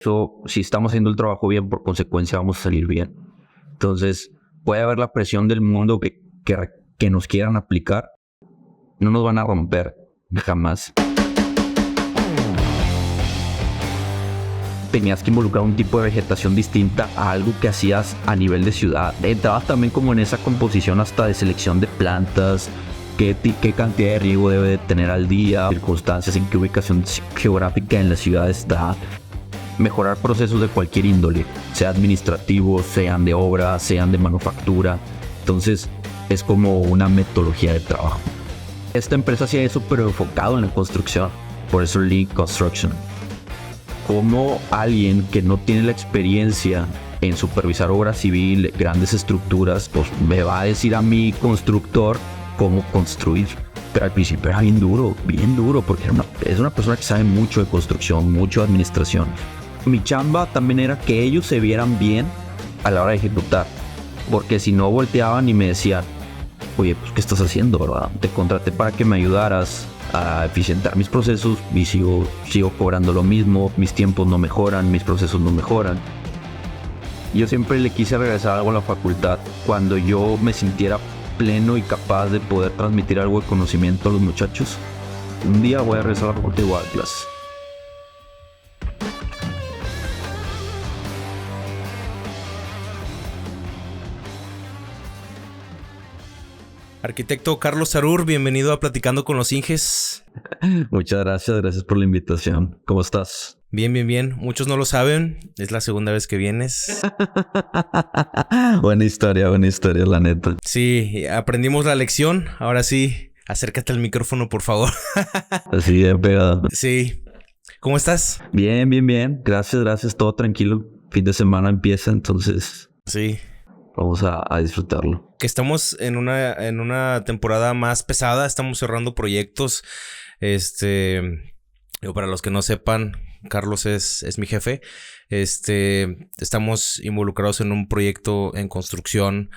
Eso, si estamos haciendo el trabajo bien, por consecuencia vamos a salir bien. Entonces, puede haber la presión del mundo que nos quieran aplicar. No nos van a romper jamás. Tenías que involucrar un tipo de vegetación distinta a algo que hacías a nivel de ciudad. Entrabas también como en esa composición hasta de selección de plantas, qué cantidad de riego debe de tener al día, circunstancias, en qué ubicación geográfica en la ciudad está. Mejorar procesos de cualquier índole, sea administrativos, sean de obra, sean de manufactura. Entonces es como una metodología de trabajo. Esta empresa hacía eso, pero enfocado en la construcción. Por eso Lean Construction. Como alguien que no tiene la experiencia en supervisar obra civil, grandes estructuras, pues me va a decir a mi constructor cómo construir. Pero al principio era bien duro, porque es una persona que sabe mucho de construcción, mucho de administración. Mi chamba también era que ellos se vieran bien a la hora de ejecutar, porque si no volteaban y me decían, oye, pues ¿qué estás haciendo, verdad? Te contraté para que me ayudaras a eficientar mis procesos y sigo cobrando lo mismo, mis tiempos no mejoran, mis procesos no mejoran. Yo siempre le quise regresar algo a la facultad cuando yo me sintiera pleno y capaz de poder transmitir algo de conocimiento a los muchachos. Un día voy a regresar a la facultad igual a clase. Arquitecto Carlos Sarur, bienvenido a Platicando con los Inges. Muchas gracias por la invitación. ¿Cómo estás? Bien. Muchos no lo saben, es la segunda vez que vienes. Buena historia, la neta. Sí, aprendimos la lección. Ahora sí, acércate al micrófono, por favor. Así de pegado. Sí. ¿Cómo estás? Bien. Gracias. Todo tranquilo. Fin de semana empieza, entonces... Sí. Vamos a disfrutarlo. Que estamos en una temporada más pesada. Estamos cerrando proyectos. Para los que no sepan, Carlos es mi jefe. Estamos involucrados en un proyecto en construcción.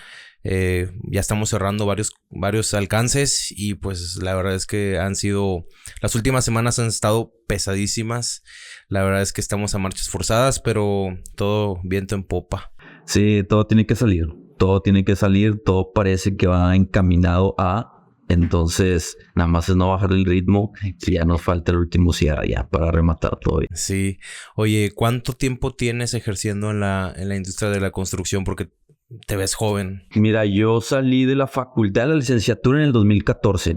Ya estamos cerrando varios alcances y pues la verdad es que las últimas semanas han estado pesadísimas. La verdad es que estamos a marchas forzadas, pero todo viento en popa. Sí, todo tiene que salir, todo parece que va encaminado a, entonces nada más es no bajar el ritmo, y ya nos falta el último cierre ya para rematar todo. Sí, oye, ¿cuánto tiempo tienes ejerciendo en la industria de la construcción? Porque te ves joven. Mira, yo salí de la facultad de la licenciatura en el 2014,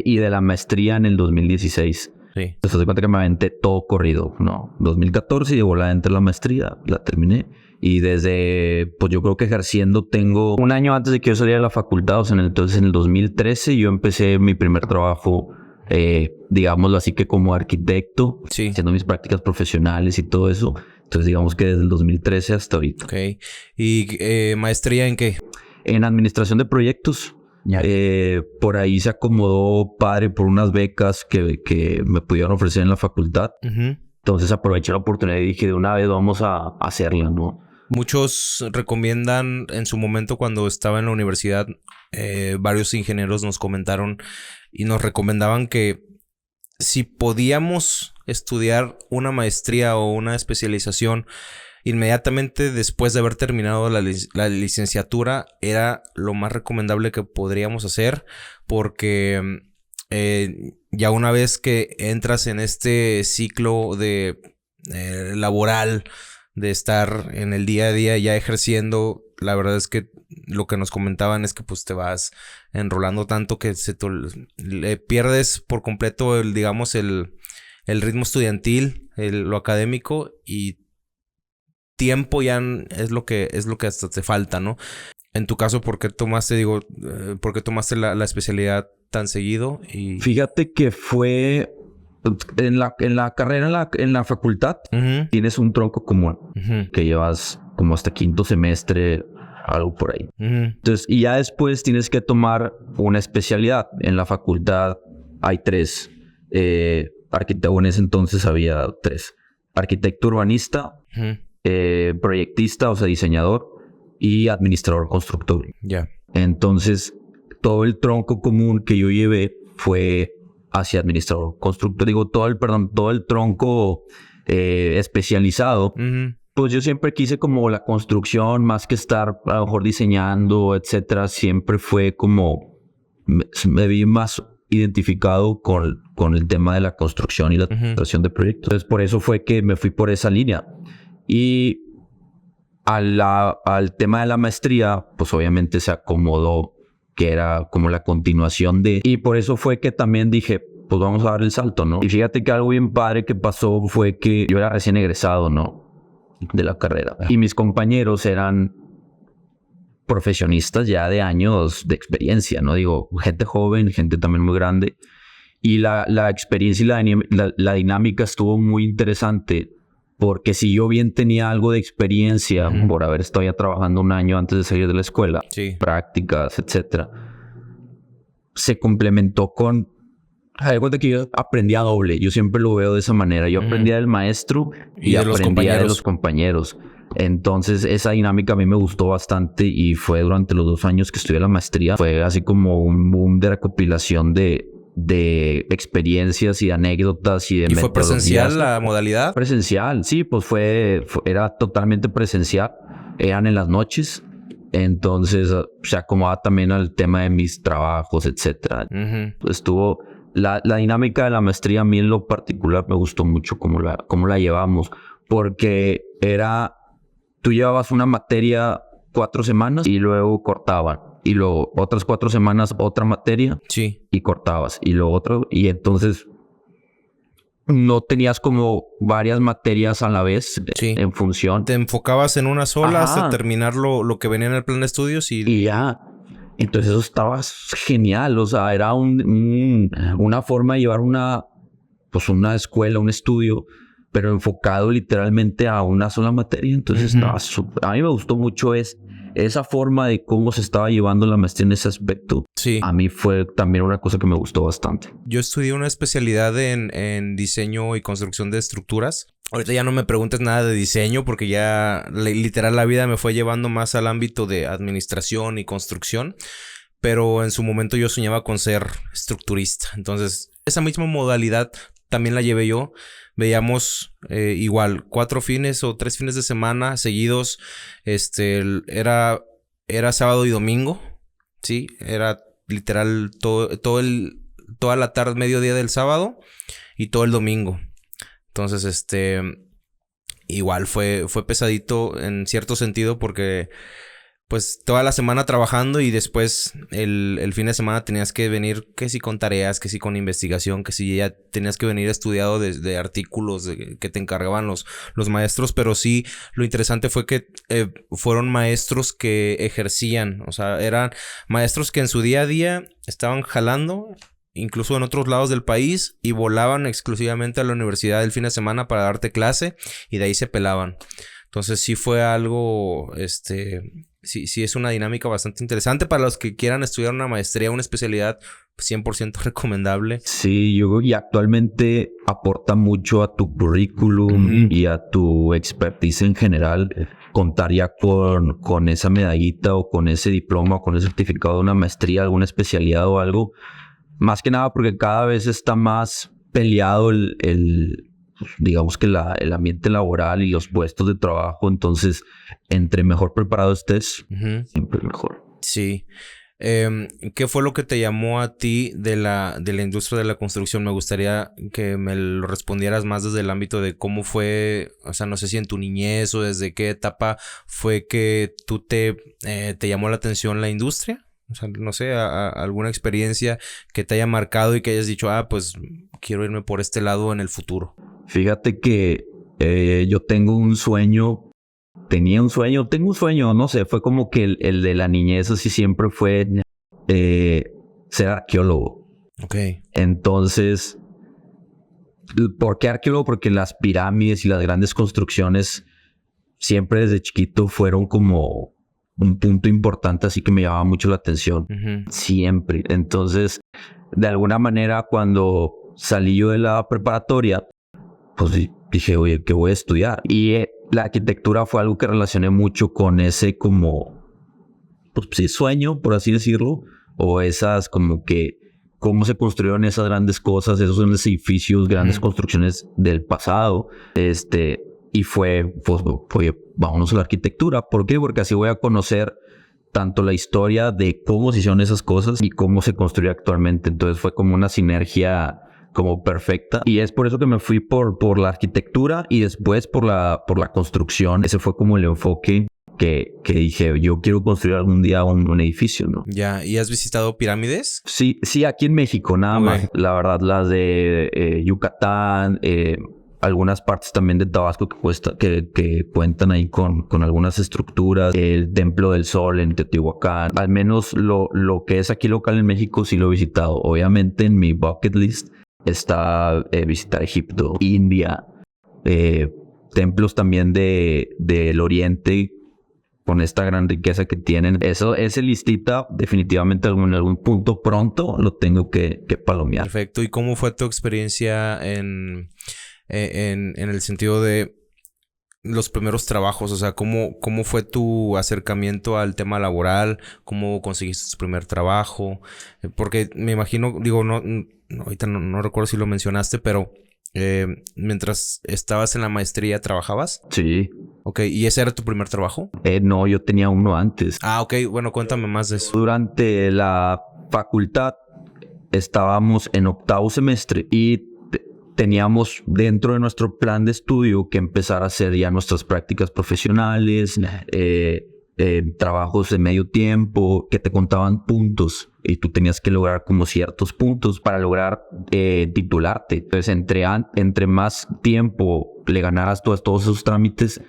y de la maestría en el 2016. Sí. Entonces, te cuenta que me aventé todo corrido, ¿no? 2014 y de volada entré a la maestría, la terminé. Y desde, pues yo creo que ejerciendo tengo un año antes de que yo saliera de la facultad, o sea, entonces en el 2013 yo empecé mi primer trabajo, digámoslo así que como arquitecto, sí, haciendo mis prácticas profesionales y todo eso. Entonces digamos que desde el 2013 hasta ahorita. Ok. ¿Y maestría en qué? En administración de proyectos. Por ahí se acomodó padre por unas becas que me pudieron ofrecer en la facultad. Uh-huh. Entonces aproveché la oportunidad y dije, de una vez vamos a hacerla, ¿no? Muchos recomiendan, en su momento cuando estaba en la universidad, varios ingenieros nos comentaron y nos recomendaban que si podíamos estudiar una maestría o una especialización inmediatamente después de haber terminado la licenciatura, era lo más recomendable que podríamos hacer, porque ya una vez que entras en este ciclo de laboral, de estar en el día a día ya ejerciendo, la verdad es que lo que nos comentaban es que pues te vas enrolando tanto que le pierdes por completo el ritmo estudiantil, lo académico, y tiempo ya es lo que hasta te falta, ¿no? En tu caso, ¿por qué tomaste la especialidad tan seguido? Y fíjate que fue en la carrera, en la facultad, uh-huh, tienes un tronco común, uh-huh, que llevas como hasta quinto semestre, algo por ahí. Uh-huh. Entonces, y ya después tienes que tomar una especialidad. En la facultad hay 3. Arquitecto, en ese entonces había 3. Arquitecto urbanista, uh-huh, proyectista, o sea, diseñador, y administrador constructor. Ya. Yeah. Entonces, todo el tronco común que yo llevé fue hacia administrador constructor. Digo, todo el tronco especializado. Pues yo siempre quise como la construcción, más que estar a lo mejor diseñando, etcétera. Siempre fue como, me vi más identificado con el tema de la construcción y la administración de proyectos. Entonces por eso fue que me fui por esa línea. Y al tema de la maestría, pues obviamente se acomodó que era como la continuación de... Y por eso fue que también dije, pues vamos a dar el salto, ¿no? Y fíjate que algo bien padre que pasó fue que yo era recién egresado, ¿no? De la carrera. Y mis compañeros eran profesionistas ya de años de experiencia, ¿no? Digo, gente joven, gente también muy grande. Y la experiencia y la dinámica estuvo muy interesante porque si yo bien tenía algo de experiencia por haber estado ya trabajando un año antes de salir de la escuela, prácticas, etcétera, se complementó con... Hay cuenta que yo aprendía doble. Yo siempre lo veo de esa manera. Yo aprendía del maestro y aprendía de los compañeros. Entonces, esa dinámica a mí me gustó bastante y fue durante los 2 años que estudié la maestría. Fue así como un boom de recopilación de experiencias y anécdotas y de metodologías. ¿Y fue presencial la modalidad? Presencial, sí, pues era totalmente presencial. Eran en las noches. Entonces, se acomodaba también al tema de mis trabajos, etcétera. Estuvo... La dinámica de la maestría a mí en lo particular me gustó mucho cómo la llevamos. Porque tú llevabas una materia 4 semanas y luego cortaban. Y luego otras 4 semanas otra materia y cortabas. Y luego otra. Y entonces no tenías como varias materias a la vez en función. Te enfocabas en una sola hasta terminar lo que venía en el plan de estudios y ya. Entonces eso estaba genial, o sea, era una forma de llevar una escuela, un estudio, pero enfocado literalmente a una sola materia. Entonces estaba a mí me gustó mucho esa forma de cómo se estaba llevando la maestría en ese aspecto. Sí. A mí fue también una cosa que me gustó bastante. Yo estudié una especialidad en diseño y construcción de estructuras. Ahorita ya no me preguntes nada de diseño porque ya literal la vida me fue llevando más al ámbito de administración y construcción. Pero en su momento yo soñaba con ser estructurista. Entonces esa misma modalidad también la llevé yo. Veíamos igual 4 fines o 3 fines de semana seguidos. Era sábado y domingo. Sí, era literal toda la tarde, mediodía del sábado y todo el domingo. Entonces, igual fue pesadito en cierto sentido porque pues toda la semana trabajando y después el fin de semana tenías que venir que si con tareas, que si con investigación, que si ya tenías que venir estudiado de artículos que te encargaban los maestros, pero sí lo interesante fue que fueron maestros que ejercían, o sea, eran maestros que en su día a día estaban jalando incluso en otros lados del país y volaban exclusivamente a la universidad el fin de semana para darte clase y de ahí se pelaban. Entonces sí fue algo, sí es una dinámica bastante interesante para los que quieran estudiar una maestría, una especialidad 100% recomendable. Sí, yo creo que actualmente aporta mucho a tu currículum y a tu expertise en general. Contar ya con esa medallita o con ese diploma o con ese certificado de una maestría, alguna especialidad o algo. Más que nada porque cada vez está más peleado digamos que el ambiente laboral y los puestos de trabajo. Entonces, entre mejor preparado estés, siempre mejor. Sí. ¿Qué fue lo que te llamó a ti de la industria de la construcción? Me gustaría que me lo respondieras más desde el ámbito de cómo fue, o sea, no sé si en tu niñez o desde qué etapa fue que tú te llamó la atención la industria. O sea, no sé, alguna experiencia que te haya marcado y que hayas dicho, pues quiero irme por este lado en el futuro. Fíjate que yo tengo un sueño, no sé, fue como que el de la niñez así siempre fue ser arqueólogo. Ok. Entonces, ¿por qué arqueólogo? Porque las pirámides y las grandes construcciones siempre desde chiquito fueron como un punto importante, así que me llamaba mucho la atención. Siempre. Entonces, de alguna manera, cuando salí yo de la preparatoria, pues dije, oye, ¿qué voy a estudiar? Y la arquitectura fue algo que relacioné mucho con ese como, pues sí, sueño, por así decirlo, o esas como que cómo se construyeron esas grandes cosas, esos grandes edificios, grandes construcciones del pasado. Y fue, vámonos a la arquitectura. ¿Por qué? Porque así voy a conocer tanto la historia de cómo se hicieron esas cosas y cómo se construye actualmente. Entonces fue como una sinergia como perfecta. Y es por eso que me fui por la arquitectura y después por la construcción. Ese fue como el enfoque que dije, yo quiero construir algún día un edificio, ¿no? Ya, ¿y has visitado pirámides? Sí, aquí en México, nada más. La verdad, las de Yucatán, algunas partes también de Tabasco que cuentan ahí con algunas estructuras. El Templo del Sol en Teotihuacán. Al menos lo que es aquí local en México sí lo he visitado. Obviamente en mi bucket list está visitar Egipto, India, templos también del Oriente con esta gran riqueza que tienen. Ese listita definitivamente en algún punto pronto lo tengo que palomear. Perfecto. ¿Y cómo fue tu experiencia en el sentido de los primeros trabajos? O sea, ¿cómo fue tu acercamiento al tema laboral? ¿Cómo conseguiste tu primer trabajo? Porque me imagino, digo, ahorita no recuerdo si lo mencionaste, pero mientras estabas en la maestría, ¿trabajabas? Sí. Ok, ¿y ese era tu primer trabajo? No, yo tenía uno antes. Ah, ok, bueno, cuéntame más de eso. Durante la facultad estábamos en octavo semestre y teníamos dentro de nuestro plan de estudio que empezar a hacer ya nuestras prácticas profesionales, trabajos de medio tiempo que te contaban puntos y tú tenías que lograr como ciertos puntos para lograr titularte. Entonces, entre más tiempo le ganaras todos esos trámites,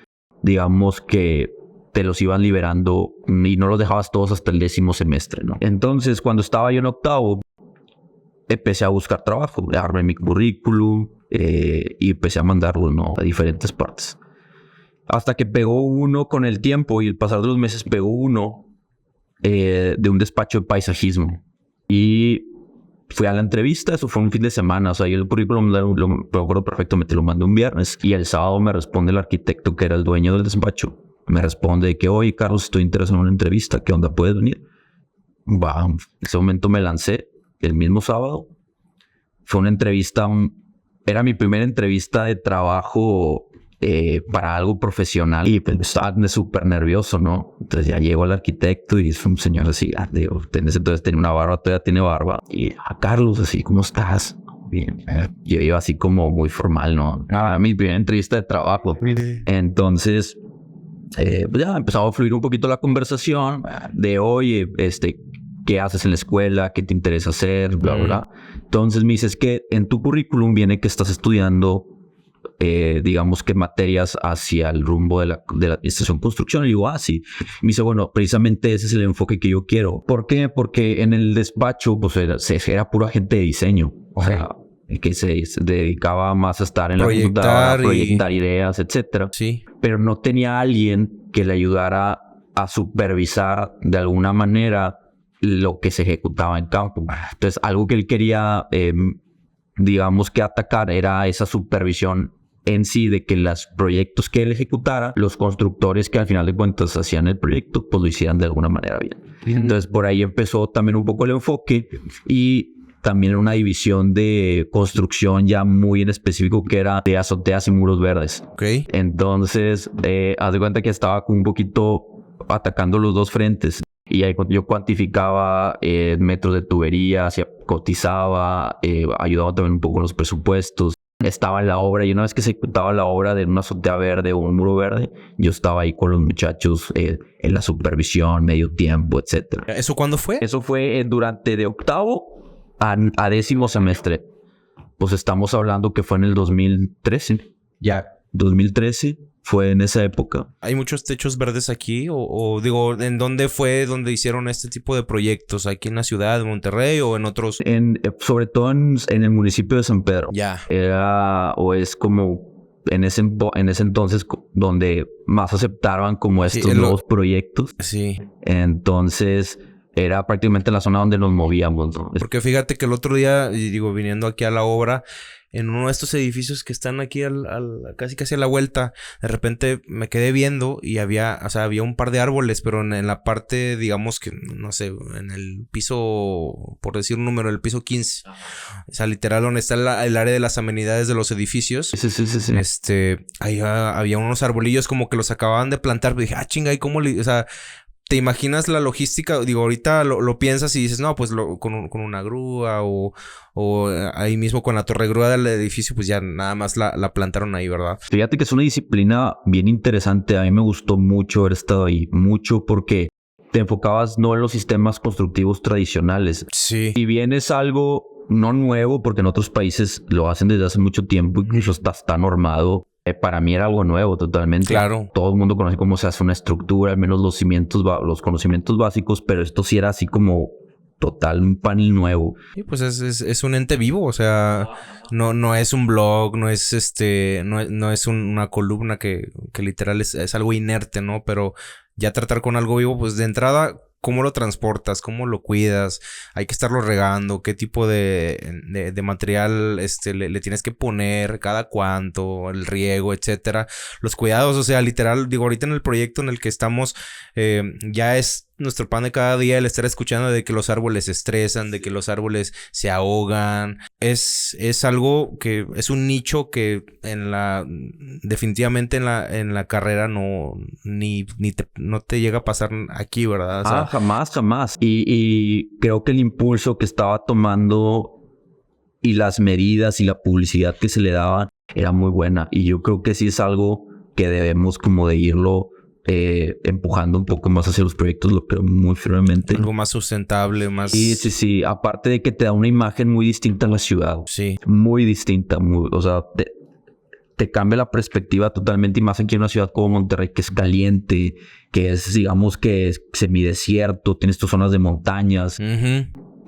digamos que te los iban liberando y no los dejabas todos hasta el 10º semestre, ¿no? Entonces, cuando estaba yo en octavo, empecé a buscar trabajo, armé mi currículum y empecé a mandarlo, ¿no?, a diferentes partes. Hasta que pegó uno con el tiempo y el pasar de los meses pegó uno de un despacho de paisajismo. Y fui a la entrevista, eso fue un fin de semana. O sea, yo el currículum lo acuerdo perfectamente, lo mandé un viernes. Y el sábado me responde el arquitecto que era el dueño del despacho. Me responde de que, oye, Carlos, estoy interesado en una entrevista. ¿Qué onda? ¿Puedes venir? Va, en ese momento me lancé el mismo sábado. Fue una entrevista, era mi primera entrevista de trabajo para algo profesional y pues estaba súper nervioso, ¿no? Entonces ya llegó el arquitecto y es un señor así grande. Entonces tenía una barba, todavía tiene barba. Y Carlos, así, ¿cómo estás? Bien. Yo iba así como muy formal, ¿no? Mi primera entrevista de trabajo. Entonces, pues ya empezaba a fluir un poquito la conversación de, oye, ¿qué haces en la escuela? ¿Qué te interesa hacer? Bla, bla. Entonces me dices que en tu currículum viene que estás estudiando digamos que materias hacia el rumbo de la administración construcción. Y digo, sí. Me dice, bueno, precisamente ese es el enfoque que yo quiero. ¿Por qué? Porque en el despacho pues era pura gente de diseño. O sea, que se dedicaba más a estar en la computadora, a proyectar ideas, etcétera. Sí. Pero no tenía alguien que le ayudara a supervisar de alguna manera lo que se ejecutaba en campo. Entonces, algo que él quería, digamos que atacar era esa supervisión en sí de que los proyectos que él ejecutara, los constructores que al final de cuentas hacían el proyecto, pues lo hicieran de alguna manera bien. Entonces, por ahí empezó también un poco el enfoque y también una división de construcción ya muy en específico que era de azoteas y muros verdes. Okay. Entonces, haz de cuenta que estaba un poquito atacando los dos frentes. Y ahí yo cuantificaba metros de tubería, cotizaba, ayudaba también un poco en los presupuestos. Estaba en la obra y una vez que se ejecutaba la obra de una azotea verde o un muro verde, yo estaba ahí con los muchachos en la supervisión, medio tiempo, etc. ¿Eso cuándo fue? Eso fue durante de octavo a 10º semestre. Pues estamos hablando que fue en el 2013. Ya. 2013 fue en esa época. ¿Hay muchos techos verdes aquí? O digo, ¿en dónde fue donde hicieron este tipo de proyectos? ¿Aquí en la ciudad de Monterrey o en otros? Sobre todo en el municipio de San Pedro. Ya. Es como en ese entonces donde más aceptaban como estos nuevos proyectos. Sí. Entonces, era prácticamente la zona donde nos movíamos, ¿no? Porque fíjate que el otro día, y digo, viniendo aquí a la obra, en uno de estos edificios que están aquí casi a la vuelta, de repente me quedé viendo y había un par de árboles, pero en la parte, digamos que, no sé, en el piso, por decir un número, el piso 15. O sea, literal, donde está el área de las amenidades de los edificios. Sí. Ahí había unos arbolillos como que los acababan de plantar. Pero dije, chinga, ¿y cómo o sea, ¿te imaginas la logística? Digo, ahorita lo piensas y dices, no, pues con una grúa o ahí mismo con la torre grúa del edificio, pues ya nada más la plantaron ahí, ¿verdad? Fíjate que es una disciplina bien interesante. A mí me gustó mucho haber estado ahí. Mucho porque te enfocabas no en los sistemas constructivos tradicionales. Sí. Si bien es algo no nuevo, porque en otros países lo hacen desde hace mucho tiempo, incluso está normado. Para mí era algo nuevo totalmente. Claro. Todo el mundo conoce cómo se hace una estructura, al menos los conocimientos básicos, pero esto sí era así como total un panel nuevo. Sí, pues es un ente vivo, o sea, no es un blog, no es no es una columna que literal es algo inerte, ¿no? Pero ya tratar con algo vivo, pues de entrada, ¿cómo lo transportas? ¿Cómo lo cuidas? Hay que estarlo regando. ¿Qué tipo de material le tienes que poner? ¿Cada cuánto? El riego, etcétera. Los cuidados, o sea, literal, digo, ahorita en el proyecto en el que estamos, ya es nuestro pan de cada día el estar escuchando de que los árboles se estresan, de que los árboles se ahogan. Es algo que es un nicho que definitivamente en la carrera no te llega a pasar aquí, ¿verdad? O sea, Jamás. Y creo que el impulso que estaba tomando y las medidas y la publicidad que se le daban era muy buena. Y yo creo que sí es algo que debemos como de irlo empujando un poco más hacia los proyectos, lo creo muy firmemente. Algo más sustentable, más... Sí. Aparte de que te da una imagen muy distinta en la ciudad. Sí. Muy distinta. O sea, te cambia la perspectiva totalmente, y más aquí en una ciudad como Monterrey, que es caliente, que es, digamos, que es semidesierto, tienes tus zonas de montañas.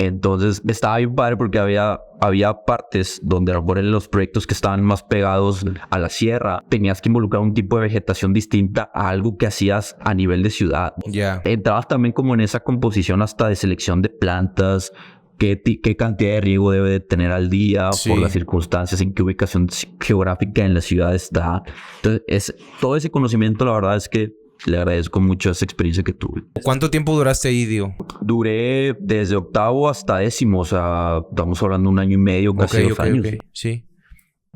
Entonces estaba bien padre porque había partes donde por los proyectos que estaban más pegados a la sierra, tenías que involucrar un tipo de vegetación distinta a algo que hacías a nivel de ciudad. Ya. Entrabas también como en esa composición hasta de selección de plantas, qué cantidad de riego debe de tener al día, Sí. por las circunstancias, en qué ubicación geográfica en la ciudad está. Entonces, todo ese conocimiento, la verdad es que le agradezco mucho esa experiencia que tuve. ¿Cuánto tiempo duraste ahí, Dio? Duré desde octavo hasta décimo, o sea, estamos hablando 1 año y medio, casi 2 años. Sí.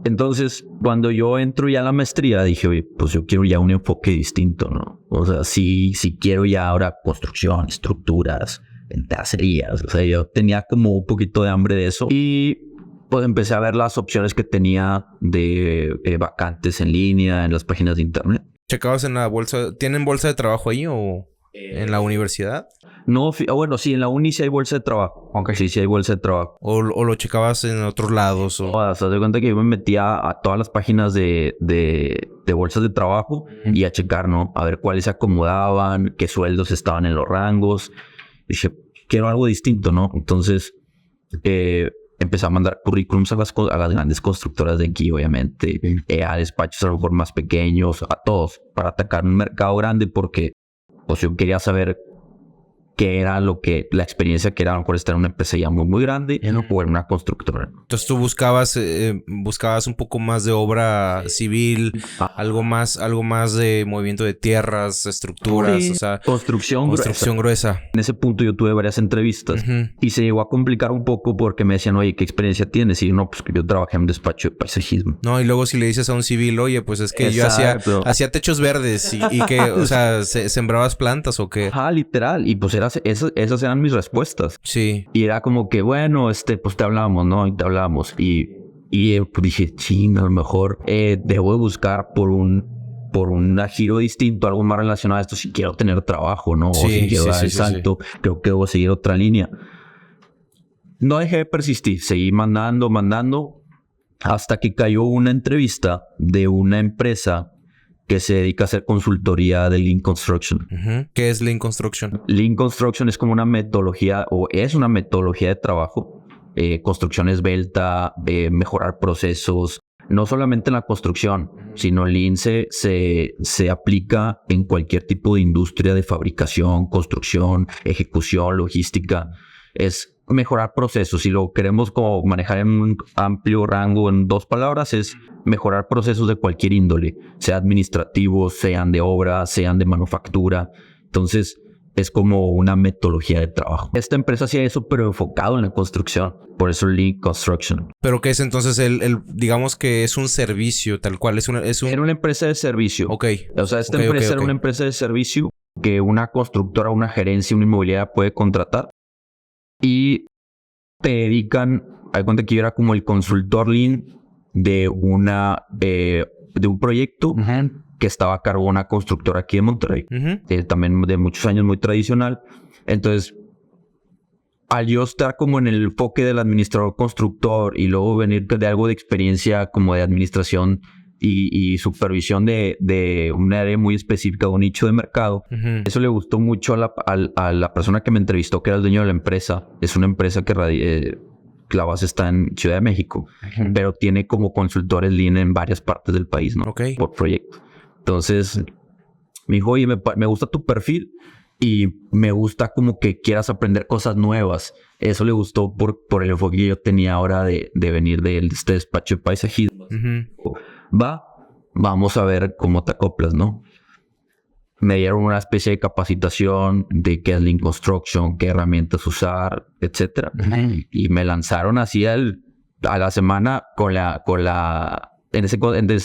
Entonces, cuando yo entro ya a la maestría, dije, oye, pues yo quiero ya un enfoque distinto, ¿no? O sea, sí quiero ya ahora construcción, estructuras, terracerías. O sea, yo tenía como un poquito de hambre de eso. Y pues empecé a ver las opciones que tenía de vacantes en línea, en las páginas de internet. ¿Checabas en la bolsa? ¿Tienen bolsa de trabajo ahí o en la universidad? No, bueno, sí, en la uni sí hay bolsa de trabajo. Aunque sí hay bolsa de trabajo. ¿O lo checabas en otros lados? O sea, te das cuenta que yo me metía a todas las páginas de bolsas de trabajo y a checar, ¿no? A ver cuáles se acomodaban, qué sueldos estaban en los rangos. Dije, quiero algo distinto, ¿no? Entonces, empecé a mandar currículums a las grandes constructoras de aquí, obviamente, a despachos a lo mejor más pequeños, a todos, para atacar un mercado grande, porque pues yo quería saber qué era la experiencia que era a lo mejor estar en una empresa ya muy, muy grande o en una constructora. Entonces tú buscabas un poco más de obra civil, algo más de movimiento de tierras, estructuras, Sí, o sea, construcción gruesa. En ese punto yo tuve varias entrevistas y se llegó a complicar un poco porque me decían, oye, ¿qué experiencia tienes? Y no, pues que yo trabajé en un despacho de paisajismo. No, y luego si le dices a un civil, oye, pues es que Exacto. yo hacía techos verdes y que, o sea, ¿sembrabas plantas o qué? Ajá, literal. Y pues esas eran mis respuestas. Sí. Y era como que, bueno, pues te hablamos, ¿no? Y te hablamos. Y pues dije, ching, a lo mejor debo de buscar por un giro distinto, algo más relacionado a esto si quiero tener trabajo, ¿no? Sí, o si quiero dar el sí. salto, creo que debo seguir otra línea. No dejé de persistir, seguí mandando hasta que cayó una entrevista de una empresa que se dedica a hacer consultoría de Lean Construction. ¿Qué es Lean Construction? Lean Construction es como una metodología, o es una metodología de trabajo, construcción esbelta, mejorar procesos, No solamente en la construcción, sino el Lean se aplica en cualquier tipo de industria de fabricación, construcción, ejecución, logística. Es mejorar procesos. Si lo queremos como manejar en un amplio rango en 2 palabras, es mejorar procesos de cualquier índole, sea administrativos, sean de obra, sean de manufactura. Entonces, es como una metodología de trabajo. Esta empresa hacía eso, pero enfocado en la construcción. Por eso Lean Construction. ¿Pero qué es entonces digamos que es un servicio tal cual? Era una empresa de servicio. Ok. O sea, esta empresa era una empresa de servicio que una constructora, una gerencia, una inmobiliaria puede contratar. Y te dedican, hay cuenta que yo era como el consultor Lean de un proyecto que estaba a cargo de una constructora aquí en Monterrey. También de muchos años, muy tradicional. Entonces, al yo estar como en el enfoque del administrador constructor y luego venir de algo de experiencia como de administración y supervisión de un área muy específica, de un nicho de mercado, eso le gustó mucho a la persona que me entrevistó, que era el dueño de la empresa. Es una empresa que la base está en Ciudad de México, pero tiene como consultores Lean en varias partes del país, ¿no? Por proyecto. Entonces, me dijo, oye, me gusta tu perfil y me gusta como que quieras aprender cosas nuevas. Eso le gustó por el enfoque que yo tenía ahora de venir de este despacho de paisajismo. Vamos a ver cómo te acoplas, ¿no? Me dieron una especie de capacitación de qué es Lean Construction, qué herramientas usar, etcétera. Y me lanzaron así a la semana en ese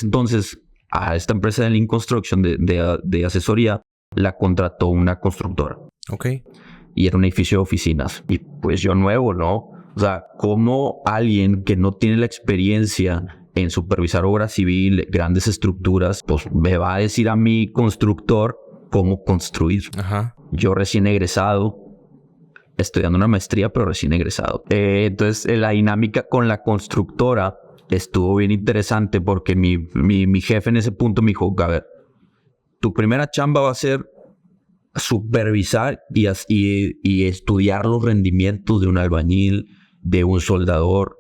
entonces a esta empresa de Lean Construction de asesoría la contrató una constructora. Y era un edificio de oficinas. Y pues yo nuevo, ¿no? O sea, como alguien que no tiene la experiencia en supervisar obra civil, grandes estructuras, pues me va a decir a mi constructor cómo construir. Yo recién egresado, estudiando una maestría, pero recién egresado. Entonces, la dinámica con la constructora estuvo bien interesante porque mi jefe en ese punto me dijo, a ver, tu primera chamba va a ser supervisar y estudiar los rendimientos de un albañil, de un soldador,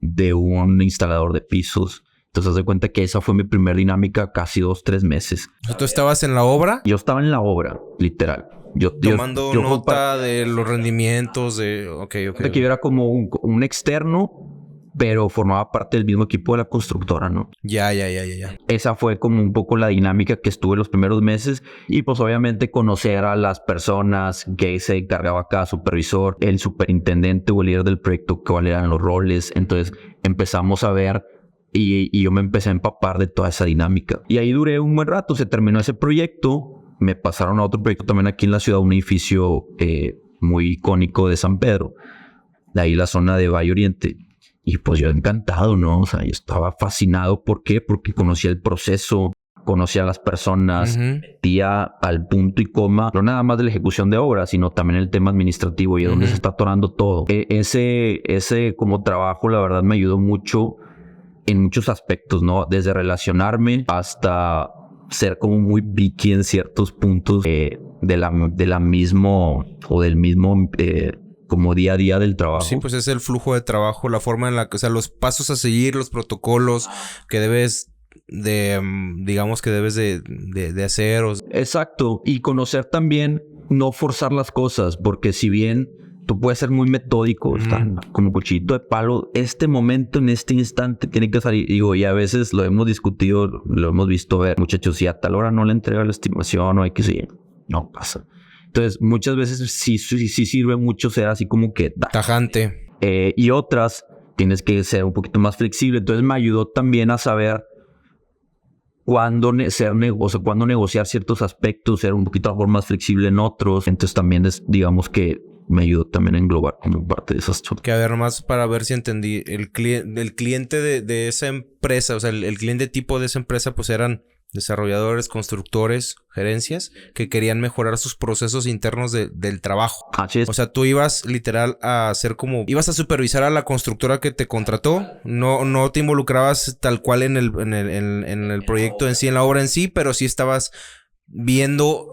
de un instalador de pisos. Entonces, haz de cuenta que esa fue mi primera dinámica casi 2-3 meses. ¿Tú estabas en la obra? Yo estaba en la obra, literal. Tomando nota de los rendimientos de... Que yo era como un externo, pero formaba parte del mismo equipo de la constructora, ¿no? Ya. Esa fue como un poco la dinámica que estuve los primeros meses. Y pues obviamente conocer a las personas que se encargaba cada supervisor, el superintendente o el líder del proyecto, cuáles eran los roles. Entonces empezamos a ver y yo me empecé a empapar de toda esa dinámica. Y ahí duré un buen rato. Se terminó ese proyecto. Me pasaron a otro proyecto también aquí en la ciudad, un edificio muy icónico de San Pedro. De ahí la zona de Valle Oriente. Y pues yo encantado, ¿no? O sea, yo estaba fascinado. ¿Por qué? Porque conocía el proceso, conocía a las personas, metía al punto y coma, no nada más de la ejecución de obras, sino también el tema administrativo y de dónde se está atorando todo. Ese como trabajo, la verdad, me ayudó mucho en muchos aspectos, ¿no? Desde relacionarme hasta ser como muy picky en ciertos puntos del mismo como día a día del trabajo. Sí, pues es el flujo de trabajo, la forma en la que, o sea, los pasos a seguir, los protocolos que debes digamos que debes de hacer. Exacto. Y conocer también, no forzar las cosas, porque si bien tú puedes ser muy metódico, como cuchillito de palo, este momento, en este instante, tiene que salir. Digo, y a veces lo hemos discutido, lo hemos visto ver, muchachos, si a tal hora no le entrega la estimación o hay que seguir, no pasa. Entonces, muchas veces sí sirve mucho ser así como que... tajante. Y otras, tienes que ser un poquito más flexible. Entonces, me ayudó también a saber cuándo negociar ciertos aspectos, ser un poquito más flexible en otros. Entonces, también digamos que me ayudó también a englobar como parte de esas cosas. Que a ver, más para ver si entendí. El cliente de esa empresa, o sea, el cliente tipo de esa empresa, pues eran desarrolladores, constructores, gerencias que querían mejorar sus procesos internos del trabajo. Así es. O sea, tú ibas literal a hacer ibas a supervisar a la constructora que te contrató. No te involucrabas tal cual en el proyecto en sí, en la obra en sí, pero sí estabas viendo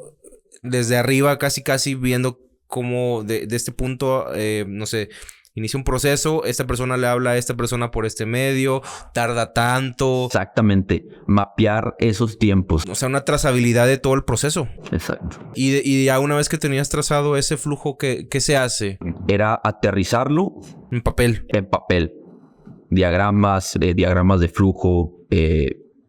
desde arriba, casi viendo cómo de este punto, no sé, inicia un proceso, esta persona le habla a esta persona por este medio, tarda tanto. Exactamente, mapear esos tiempos. O sea, una trazabilidad de todo el proceso. Exacto. Y ya una vez que tenías trazado ese flujo, ¿qué se hace? Era aterrizarlo En papel. en papel. Diagramas de flujo,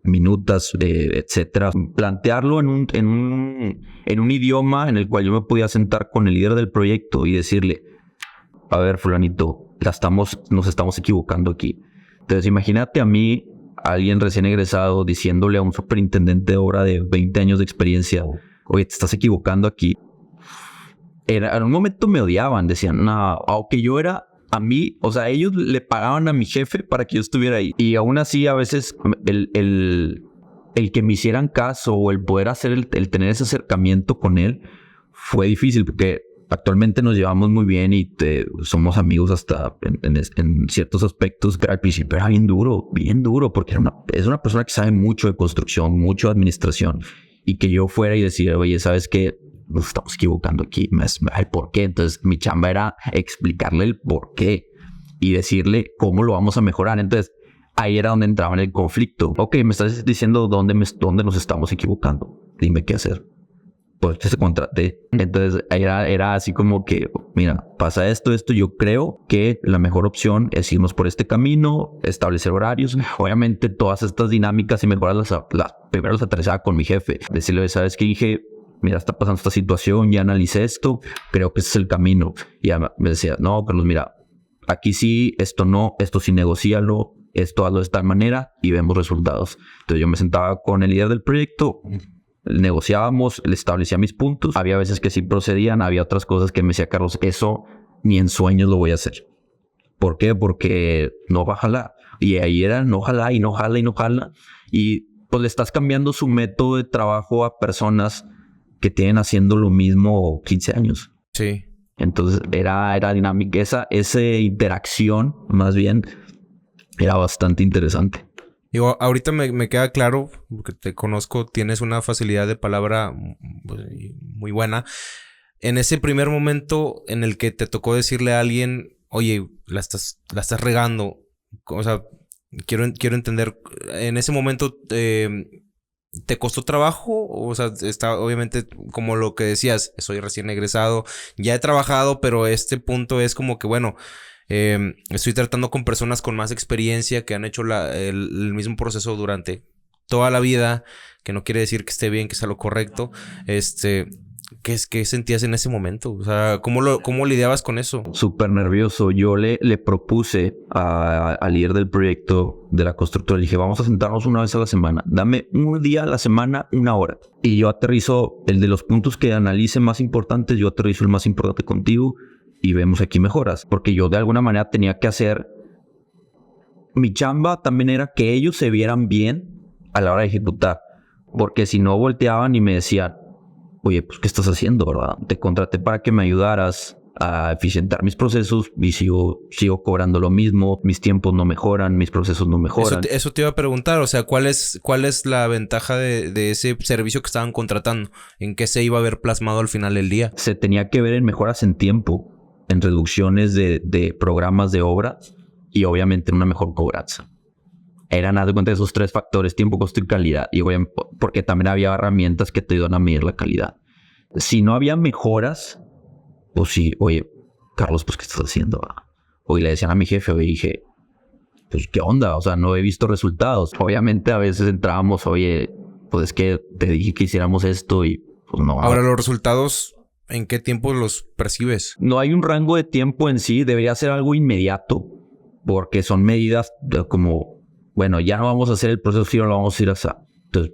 minutas, etcétera. Plantearlo en un idioma en el cual yo me podía sentar con el líder del proyecto y decirle, a ver, fulanito, nos estamos equivocando aquí. Entonces, imagínate a mí, alguien recién egresado, diciéndole a un superintendente de obra de 20 años de experiencia, oye, te estás equivocando aquí. En un momento me odiaban, decían, no, aunque yo era... A mí, o sea, ellos le pagaban a mi jefe para que yo estuviera ahí. Y aún así, a veces, el que me hicieran caso o el poder hacer, el tener ese acercamiento con él fue difícil porque actualmente nos llevamos muy bien y somos amigos hasta en ciertos aspectos. Pero al principio era bien duro, porque es una persona que sabe mucho de construcción, mucho de administración. Y que yo fuera y decir, oye, ¿sabes qué? Nos estamos equivocando aquí, el por qué. Entonces mi chamba era explicarle el por qué y decirle cómo lo vamos a mejorar. Entonces ahí era donde entraba en el conflicto. Ok, me estás diciendo dónde nos estamos equivocando. Dime qué hacer. Pues te contraté. Entonces era así como que, mira, pasa esto. Yo creo que la mejor opción es irnos por este camino, establecer horarios. Obviamente todas estas dinámicas y mejoras primero las aterrizaba con mi jefe. Decirle, ¿sabes qué? Dije, mira, está pasando esta situación, ya analicé esto, creo que ese es el camino. Y ya me decía, no, Carlos, mira, aquí sí, esto no, esto sí negocíalo, esto hazlo de tal manera y vemos resultados. Entonces yo me sentaba con el líder del proyecto, negociábamos, le establecía mis puntos. Había veces que sí procedían, había otras cosas que me decía, Carlos, eso ni en sueños lo voy a hacer. ¿Por qué? Porque no va a jalar. Y ahí era no jala y no jala y no jala. Y pues le estás cambiando su método de trabajo a personas que tienen haciendo lo mismo 15 años. Sí. Entonces era dinámica. Esa interacción, más bien, era bastante interesante. Digo, ahorita me queda claro, porque te conozco, tienes una facilidad de palabra muy buena. En ese primer momento en el que te tocó decirle a alguien, oye, la estás regando. O sea, quiero entender, en ese momento... ¿te costó trabajo? O sea, está obviamente como lo que decías, soy recién egresado, ya he trabajado, pero este punto es como que, bueno, estoy tratando con personas con más experiencia que han hecho el mismo proceso durante toda la vida, que no quiere decir que esté bien, que sea lo correcto. ¿Qué sentías en ese momento? O sea, ¿cómo lidiabas con eso? Súper nervioso. Yo le propuse al líder del proyecto de la constructora, le dije, vamos a sentarnos una vez a la semana. Dame un día a la semana, 1 hora. Y yo aterrizo el de los puntos que analice más importantes, yo aterrizo el más importante contigo y vemos aquí mejoras. Porque yo de alguna manera tenía que hacer... Mi chamba también era que ellos se vieran bien a la hora de ejecutar. Porque si no volteaban y me decían, oye, pues, ¿qué estás haciendo, verdad? Te contraté para que me ayudaras a eficientar mis procesos y sigo cobrando lo mismo. Mis tiempos no mejoran, mis procesos no mejoran. Eso te iba a preguntar. O sea, ¿cuál es la ventaja de ese servicio que estaban contratando? ¿En qué se iba a ver plasmado al final del día? Se tenía que ver en mejoras en tiempo, en reducciones de programas de obra y obviamente en una mejor cobranza. Eran, haz de cuenta, esos 3 factores, tiempo, costo y calidad. Y obviamente, porque también había herramientas que te ayudan a medir la calidad. Si no había mejoras, pues sí, oye, Carlos, pues, ¿qué estás haciendo? Oye, le decían a mi jefe, oye, dije, pues, ¿qué onda? O sea, no he visto resultados. Obviamente, a veces entrábamos, oye, pues es que te dije que hiciéramos esto y pues no. Ahora, los resultados, ¿en qué tiempo los percibes? No hay un rango de tiempo en sí, debería ser algo inmediato, porque son medidas como... Bueno, ya no vamos a hacer el proceso, sino lo vamos a ir así. Entonces,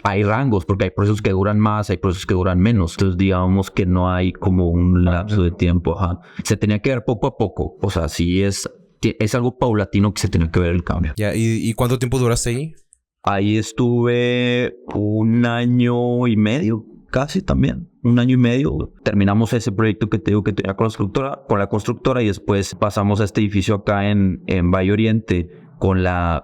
hay rangos, porque hay procesos que duran más, hay procesos que duran menos. Entonces, digamos que no hay como un lapso de tiempo. Ajá. Se tenía que ver poco a poco. O sea, sí es algo paulatino que se tenía que ver el cambio. Ya, ¿y cuánto tiempo duraste ahí? Ahí estuve 1 año y medio, casi también. 1 año y medio. Terminamos ese proyecto que te digo que tenía con la constructora y después pasamos a este edificio acá en Valle Oriente, con la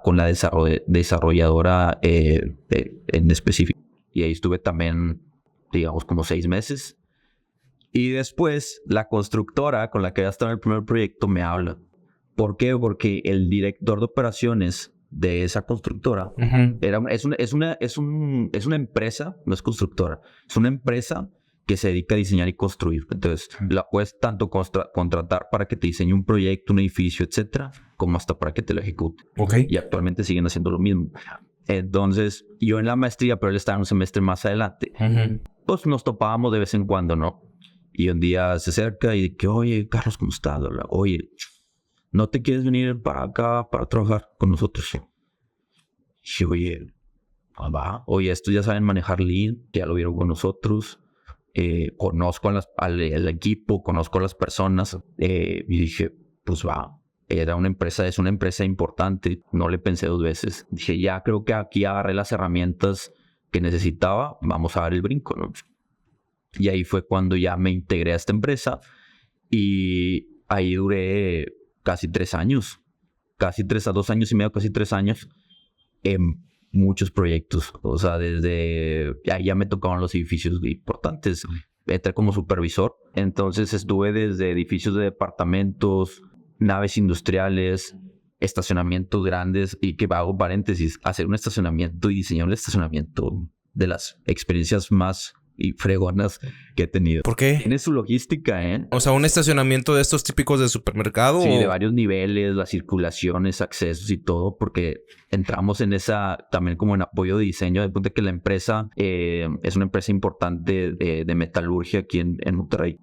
desarrolladora en específico. Y ahí estuve también, digamos, como 6 meses. Y después, la constructora con la que había estado en el primer proyecto me habla. ¿Por qué? Porque el director de operaciones de esa constructora es una empresa, no es constructora, es una empresa que se dedica a diseñar y construir. Entonces, la puedes tanto contratar para que te diseñe un proyecto, un edificio, etcétera, como hasta para que te lo ejecute. Okay. Y actualmente siguen haciendo lo mismo. Entonces, yo en la maestría, pero él estaba en un semestre más adelante, pues nos topábamos de vez en cuando, ¿no? Y un día se acerca y dice que, oye, Carlos, ¿cómo estás? Oye, ¿no te quieres venir para acá para trabajar con nosotros? Y oye, va. Oye, estos ya saben manejar Lean, ya lo vieron con nosotros. Conozco al equipo, conozco a las personas. Y dije, pues va. Es una empresa importante. No le pensé dos veces. Dije, ya creo que aquí agarré las herramientas que necesitaba. Vamos a dar el brinco, ¿no? Y ahí fue cuando ya me integré a esta empresa. Y ahí duré casi 3 años. Casi 2 años y medio, casi 3 años. En muchos proyectos. O sea, desde... Ya me tocaban los edificios importantes. Entré como supervisor. Entonces estuve desde edificios de departamentos, naves industriales, estacionamientos grandes. Y que hago paréntesis, hacer un estacionamiento y diseñar un estacionamiento de las experiencias más y fregonas que he tenido. ¿Por qué? Tiene su logística, ¿eh? O sea, un estacionamiento de estos típicos de supermercado. Sí, de varios niveles, las circulaciones, accesos y todo, porque entramos en esa también como en apoyo de diseño, de punto que la empresa es una empresa importante de metalurgia aquí en Monterrey.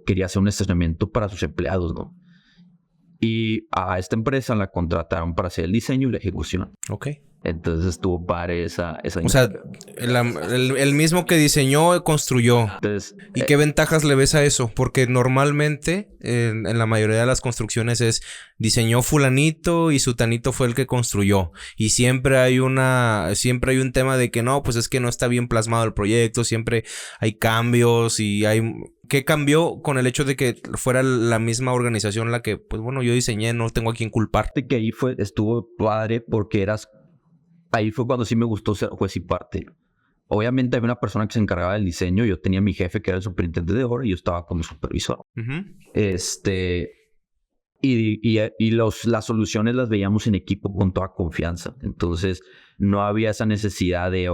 Quería hacer un estacionamiento para sus empleados, ¿no? Y a esta empresa la contrataron para hacer el diseño y la ejecución. Ok. Entonces estuvo padre esa O sea, el mismo que diseñó, construyó. Entonces, ¿Y qué ventajas le ves a eso? Porque normalmente en la mayoría de las construcciones es diseñó fulanito y sutanito fue el que construyó. Y siempre hay un tema de que no, pues es que no está bien plasmado el proyecto, siempre hay cambios y hay... ¿Qué cambió con el hecho de que fuera la misma organización la que, pues bueno, yo diseñé, no tengo a quién culpar? Que ahí estuvo padre porque ahí fue cuando sí me gustó ser juez y parte. Obviamente había una persona que se encargaba del diseño. Yo tenía a mi jefe que era el superintendente de obra y yo estaba como supervisor. Las soluciones las veíamos en equipo con toda confianza. Entonces no había esa necesidad de,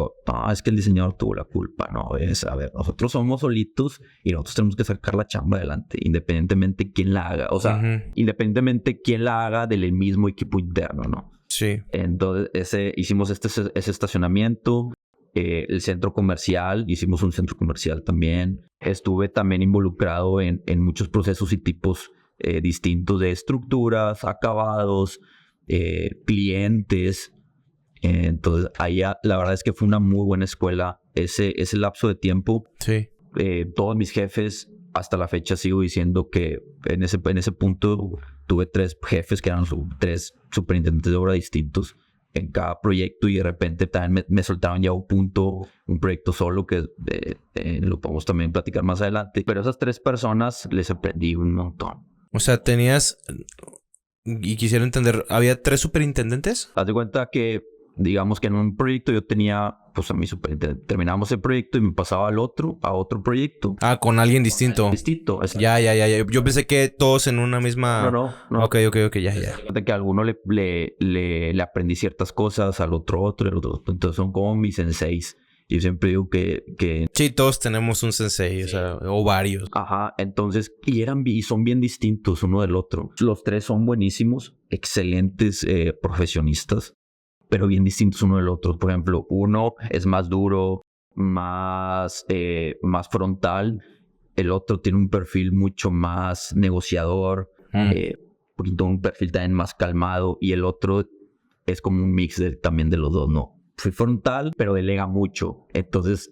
es que el diseñador tuvo la culpa. No, a ver, nosotros somos solitos y nosotros tenemos que sacar la chamba adelante, independientemente quién la haga. O sea, independientemente quién la haga del mismo equipo interno, ¿no? Sí. Entonces hicimos ese estacionamiento. El centro comercial, hicimos un centro comercial también. Estuve también involucrado en muchos procesos y tipos distintos de estructuras, acabados, clientes. Entonces, allá la verdad es que fue una muy buena escuela ese lapso de tiempo. Sí. Todos mis jefes, hasta la fecha sigo diciendo que en ese punto tuve 3 jefes que eran 3 superintendentes de obra distintos en cada proyecto, y de repente también me soltaron ya un proyecto solo que lo podemos también platicar más adelante. Pero esas 3 personas les aprendí un montón. O sea, tenías... Y quisiera entender, ¿había 3 superintendentes? Haz de cuenta que, digamos que en un proyecto yo tenía, pues a mi superintendente. Terminábamos el proyecto y me pasaba a otro proyecto. Ah, con alguien distinto. Distinto. Ya. Yo pensé que todos en una misma... No. Ok, ya. Que a alguno le aprendí ciertas cosas, al otro. Entonces son como mis senseis. Y yo siempre digo que... Sí, todos tenemos un sensei, sí. O sea, o varios. Ajá, entonces, y son bien distintos uno del otro. Los 3 son buenísimos, excelentes profesionistas, pero bien distintos uno del otro. Por ejemplo, uno es más duro, más frontal. El otro tiene un perfil mucho más negociador, un perfil también más calmado. Y el otro es como un mix también de los dos, ¿no? Fui frontal, pero delega mucho. Entonces,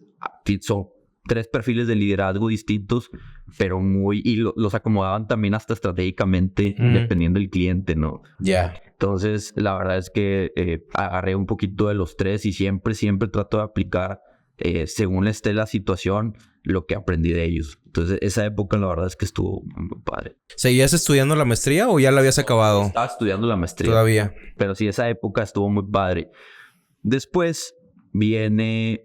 son 3 perfiles de liderazgo distintos, pero los acomodaban también hasta estratégicamente, dependiendo del cliente, ¿no? Ya. Entonces, la verdad es que agarré un poquito de los 3 y siempre trato de aplicar, según esté la situación, lo que aprendí de ellos. Entonces, esa época, la verdad es que estuvo muy padre. ¿Seguías estudiando la maestría o ya la habías acabado? Estaba estudiando la maestría. Todavía. Pero sí, esa época estuvo muy padre. Después viene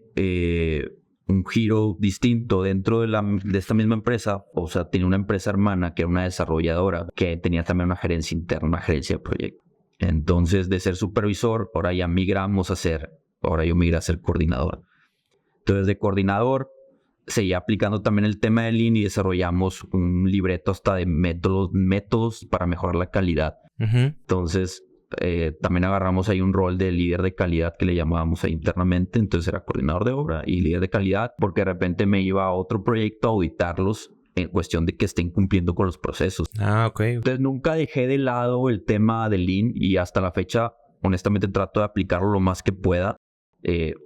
un giro distinto dentro de esta misma empresa. O sea, tenía una empresa hermana que era una desarrolladora que tenía también una gerencia interna, una gerencia de proyecto. Entonces, de ser supervisor, ahora yo migré a ser coordinador. Entonces, de coordinador, seguía aplicando también el tema de Lean y desarrollamos un libreto hasta de métodos para mejorar la calidad. Entonces, también agarramos ahí un rol de líder de calidad que le llamábamos ahí internamente. Entonces, era coordinador de obra y líder de calidad, porque de repente me iba a otro proyecto a auditarlos en cuestión de que estén cumpliendo con los procesos. Ok. Entonces, nunca dejé de lado el tema de Lean y hasta la fecha, honestamente, trato de aplicarlo lo más que pueda.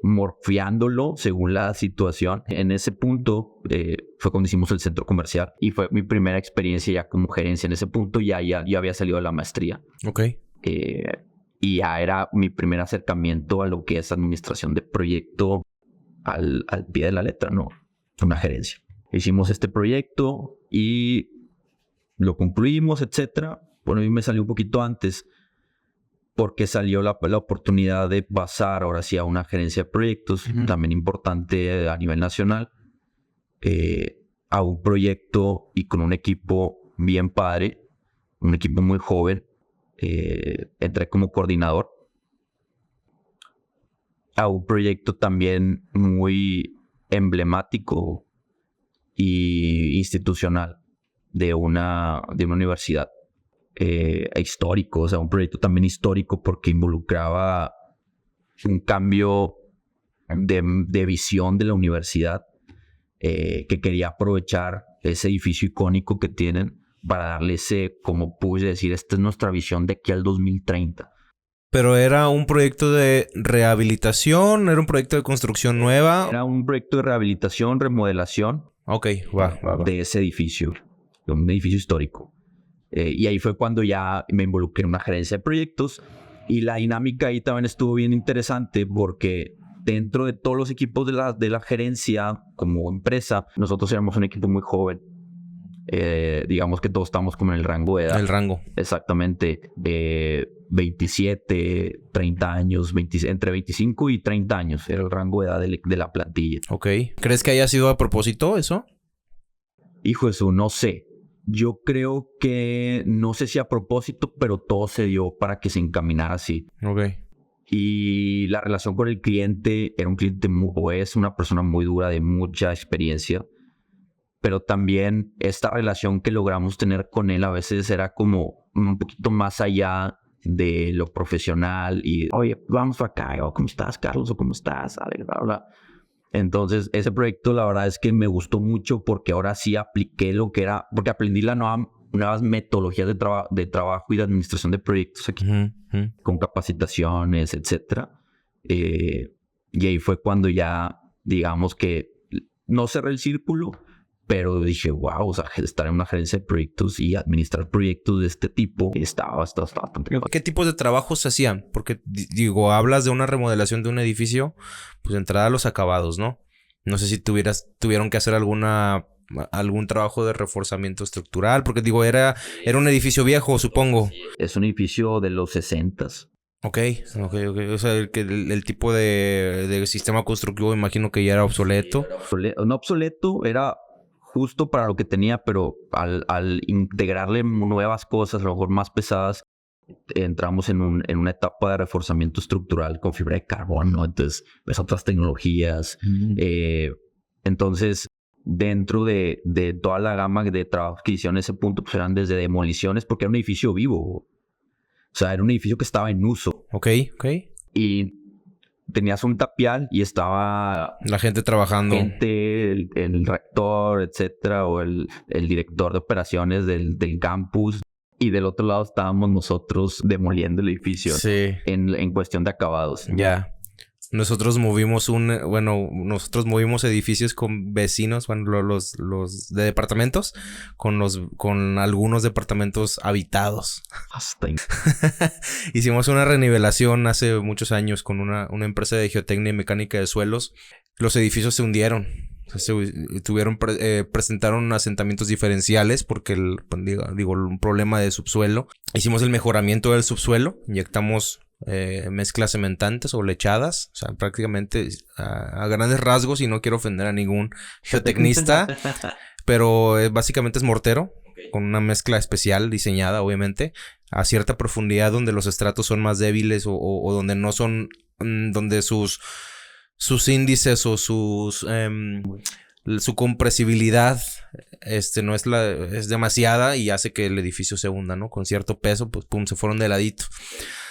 Morfiándolo según la situación. En ese punto fue cuando hicimos el centro comercial y fue mi primera experiencia ya como gerencia. En ese punto ya había salido de la maestría. Ok. Y ya era mi primer acercamiento a lo que es administración de proyecto al pie de la letra, ¿no? Una gerencia. Hicimos este proyecto y lo concluimos, etcétera. Bueno, a mí me salió un poquito antes, porque salió la oportunidad de pasar ahora sí a una gerencia de proyectos, también importante a nivel nacional, a un proyecto y con un equipo bien padre, un equipo muy joven. Entré como coordinador a un proyecto también muy emblemático e institucional de una universidad. Histórico, o sea, un proyecto también histórico porque involucraba un cambio de visión de la universidad, que quería aprovechar ese edificio icónico que tienen para darle ese, como pude decir, esta es nuestra visión de aquí al 2030. ¿Pero era un proyecto de rehabilitación? ¿Era un proyecto de construcción nueva? Era un proyecto de rehabilitación, remodelación. Ok, va. De ese edificio, un edificio histórico. Y ahí fue cuando ya me involucré en una gerencia de proyectos y la dinámica ahí también estuvo bien interesante porque dentro de todos los equipos de la gerencia como empresa, nosotros éramos un equipo muy joven. Digamos que todos estamos como en el rango de edad. El rango. Exactamente. 27, 30 años, entre 25 y 30 años era el rango de edad de la plantilla. Ok. ¿Crees que haya sido a propósito eso? Hijo de su, no sé. Yo creo que, no sé si a propósito, pero todo se dio para que se encaminara así. Ok. Y la relación con el cliente, era un cliente es una persona muy dura, de mucha experiencia. Pero también esta relación que logramos tener con él a veces era como un poquito más allá de lo profesional. Y, oye, vamos acá. ¿Cómo estás, Carlos? ¿O cómo estás? Bla, bla. Entonces, ese proyecto la verdad es que me gustó mucho porque ahora sí apliqué lo que era, porque aprendí las nuevas metodologías de trabajo y de administración de proyectos aquí, con capacitaciones, etcétera. Y ahí fue cuando ya, digamos que no cerré el círculo, pero dije, wow, o sea, estar en una gerencia de proyectos y administrar proyectos de este tipo estaba bastante bien. ¿Qué tipos de trabajos se hacían? Porque, digo, hablas de una remodelación de un edificio, pues de entrada los acabados, ¿no? No sé si tuvieron que hacer algún trabajo de reforzamiento estructural, porque, digo, era un edificio viejo, supongo. Es un edificio de los 60s. Ok. O sea, el tipo de sistema constructivo imagino que ya era obsoleto. No obsoleto, era justo para lo que tenía, pero al integrarle nuevas cosas, a lo mejor más pesadas, entramos en una etapa de reforzamiento estructural con fibra de carbono, ¿no? Entonces, ves otras tecnologías. Entonces, dentro de toda la gama de trabajos que hicieron en ese punto, pues eran desde demoliciones, porque era un edificio vivo. O sea, era un edificio que estaba en uso. Ok. Y tenías un tapial y estaba la gente trabajando. El rector, etcétera, o el director de operaciones del campus. Y del otro lado estábamos nosotros demoliendo el edificio. Sí. En cuestión de acabados. Ya. Nosotros movimos edificios con vecinos, bueno, los de departamentos, con algunos departamentos habitados. Hicimos una renivelación hace muchos años con una empresa de geotecnia y mecánica de suelos. Los edificios se hundieron. Presentaron asentamientos diferenciales porque un problema de subsuelo. Hicimos el mejoramiento del subsuelo, inyectamos mezclas cementantes o lechadas. O sea, prácticamente a grandes rasgos, y no quiero ofender a ningún geotecnista, pero básicamente es mortero, con una mezcla especial diseñada, obviamente, a cierta profundidad donde los estratos son más débiles o donde no son, donde sus índices o su compresibilidad no es demasiada y hace que el edificio se hunda, ¿no? Con cierto peso, pues pum, se fueron de ladito.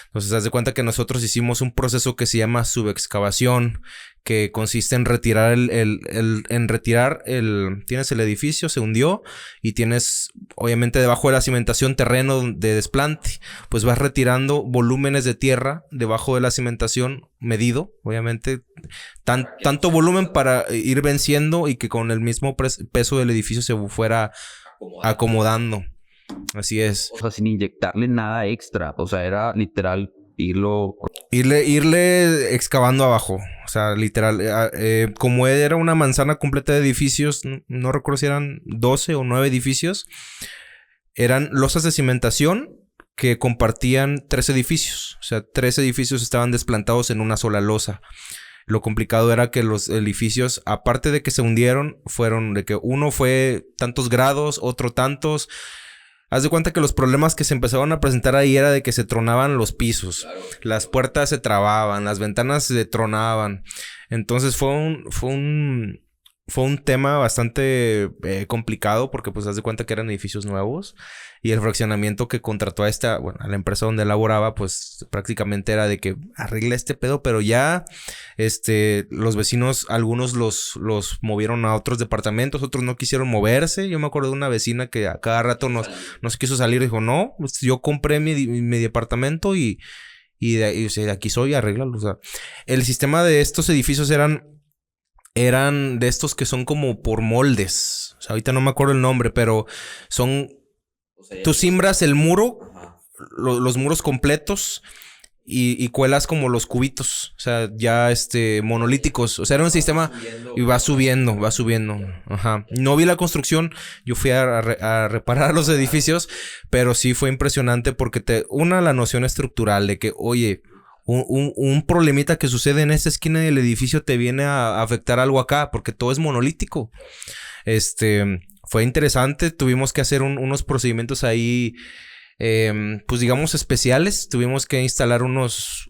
Entonces, haz de cuenta que nosotros hicimos un proceso que se llama subexcavación, que consiste en retirar tienes el edificio, se hundió, y tienes, obviamente, debajo de la cimentación, terreno de desplante. Pues vas retirando volúmenes de tierra debajo de la cimentación, medido, obviamente, tanto volumen para ir venciendo y que con el mismo peso del edificio se fuera acomodando. Así es. O sea, sin inyectarle nada extra. O sea, era literal irle excavando abajo. O sea, literal. Como era una manzana completa de edificios, no recuerdo si eran 12 o 9 edificios. Eran losas de cimentación que compartían 3 edificios. O sea, 3 edificios estaban desplantados en una sola losa. Lo complicado era que los edificios, aparte de que se hundieron, fueron de que uno fue tantos grados, otro tantos. Haz de cuenta que los problemas que se empezaron a presentar ahí era de que se tronaban los pisos. Claro. Las puertas se trababan, las ventanas se tronaban. Entonces fue un tema bastante complicado, porque pues haz de cuenta que eran edificios nuevos y el fraccionamiento que contrató a la empresa donde laboraba, pues prácticamente era de que arregla este pedo, pero ya los vecinos, algunos los movieron a otros departamentos, otros no quisieron moverse. Yo me acuerdo de una vecina que a cada rato nos quiso salir, dijo, no, pues yo compré mi departamento y de aquí soy, arréglalo. O sea, el sistema de estos edificios eran de estos que son como por moldes. O sea, ahorita no me acuerdo el nombre, pero son... O sea, tú simbras el muro, los muros completos, y cuelas como los cubitos. O sea, ya monolíticos. O sea, era un sistema... Y va subiendo. Ajá. No vi la construcción. Yo fui a reparar los edificios, pero sí fue impresionante porque la noción estructural de que, oye... Un problemita que sucede en esta esquina del edificio te viene a afectar algo acá, porque todo es monolítico. Fue interesante. Tuvimos que hacer unos procedimientos ahí, pues digamos especiales. Tuvimos que instalar unos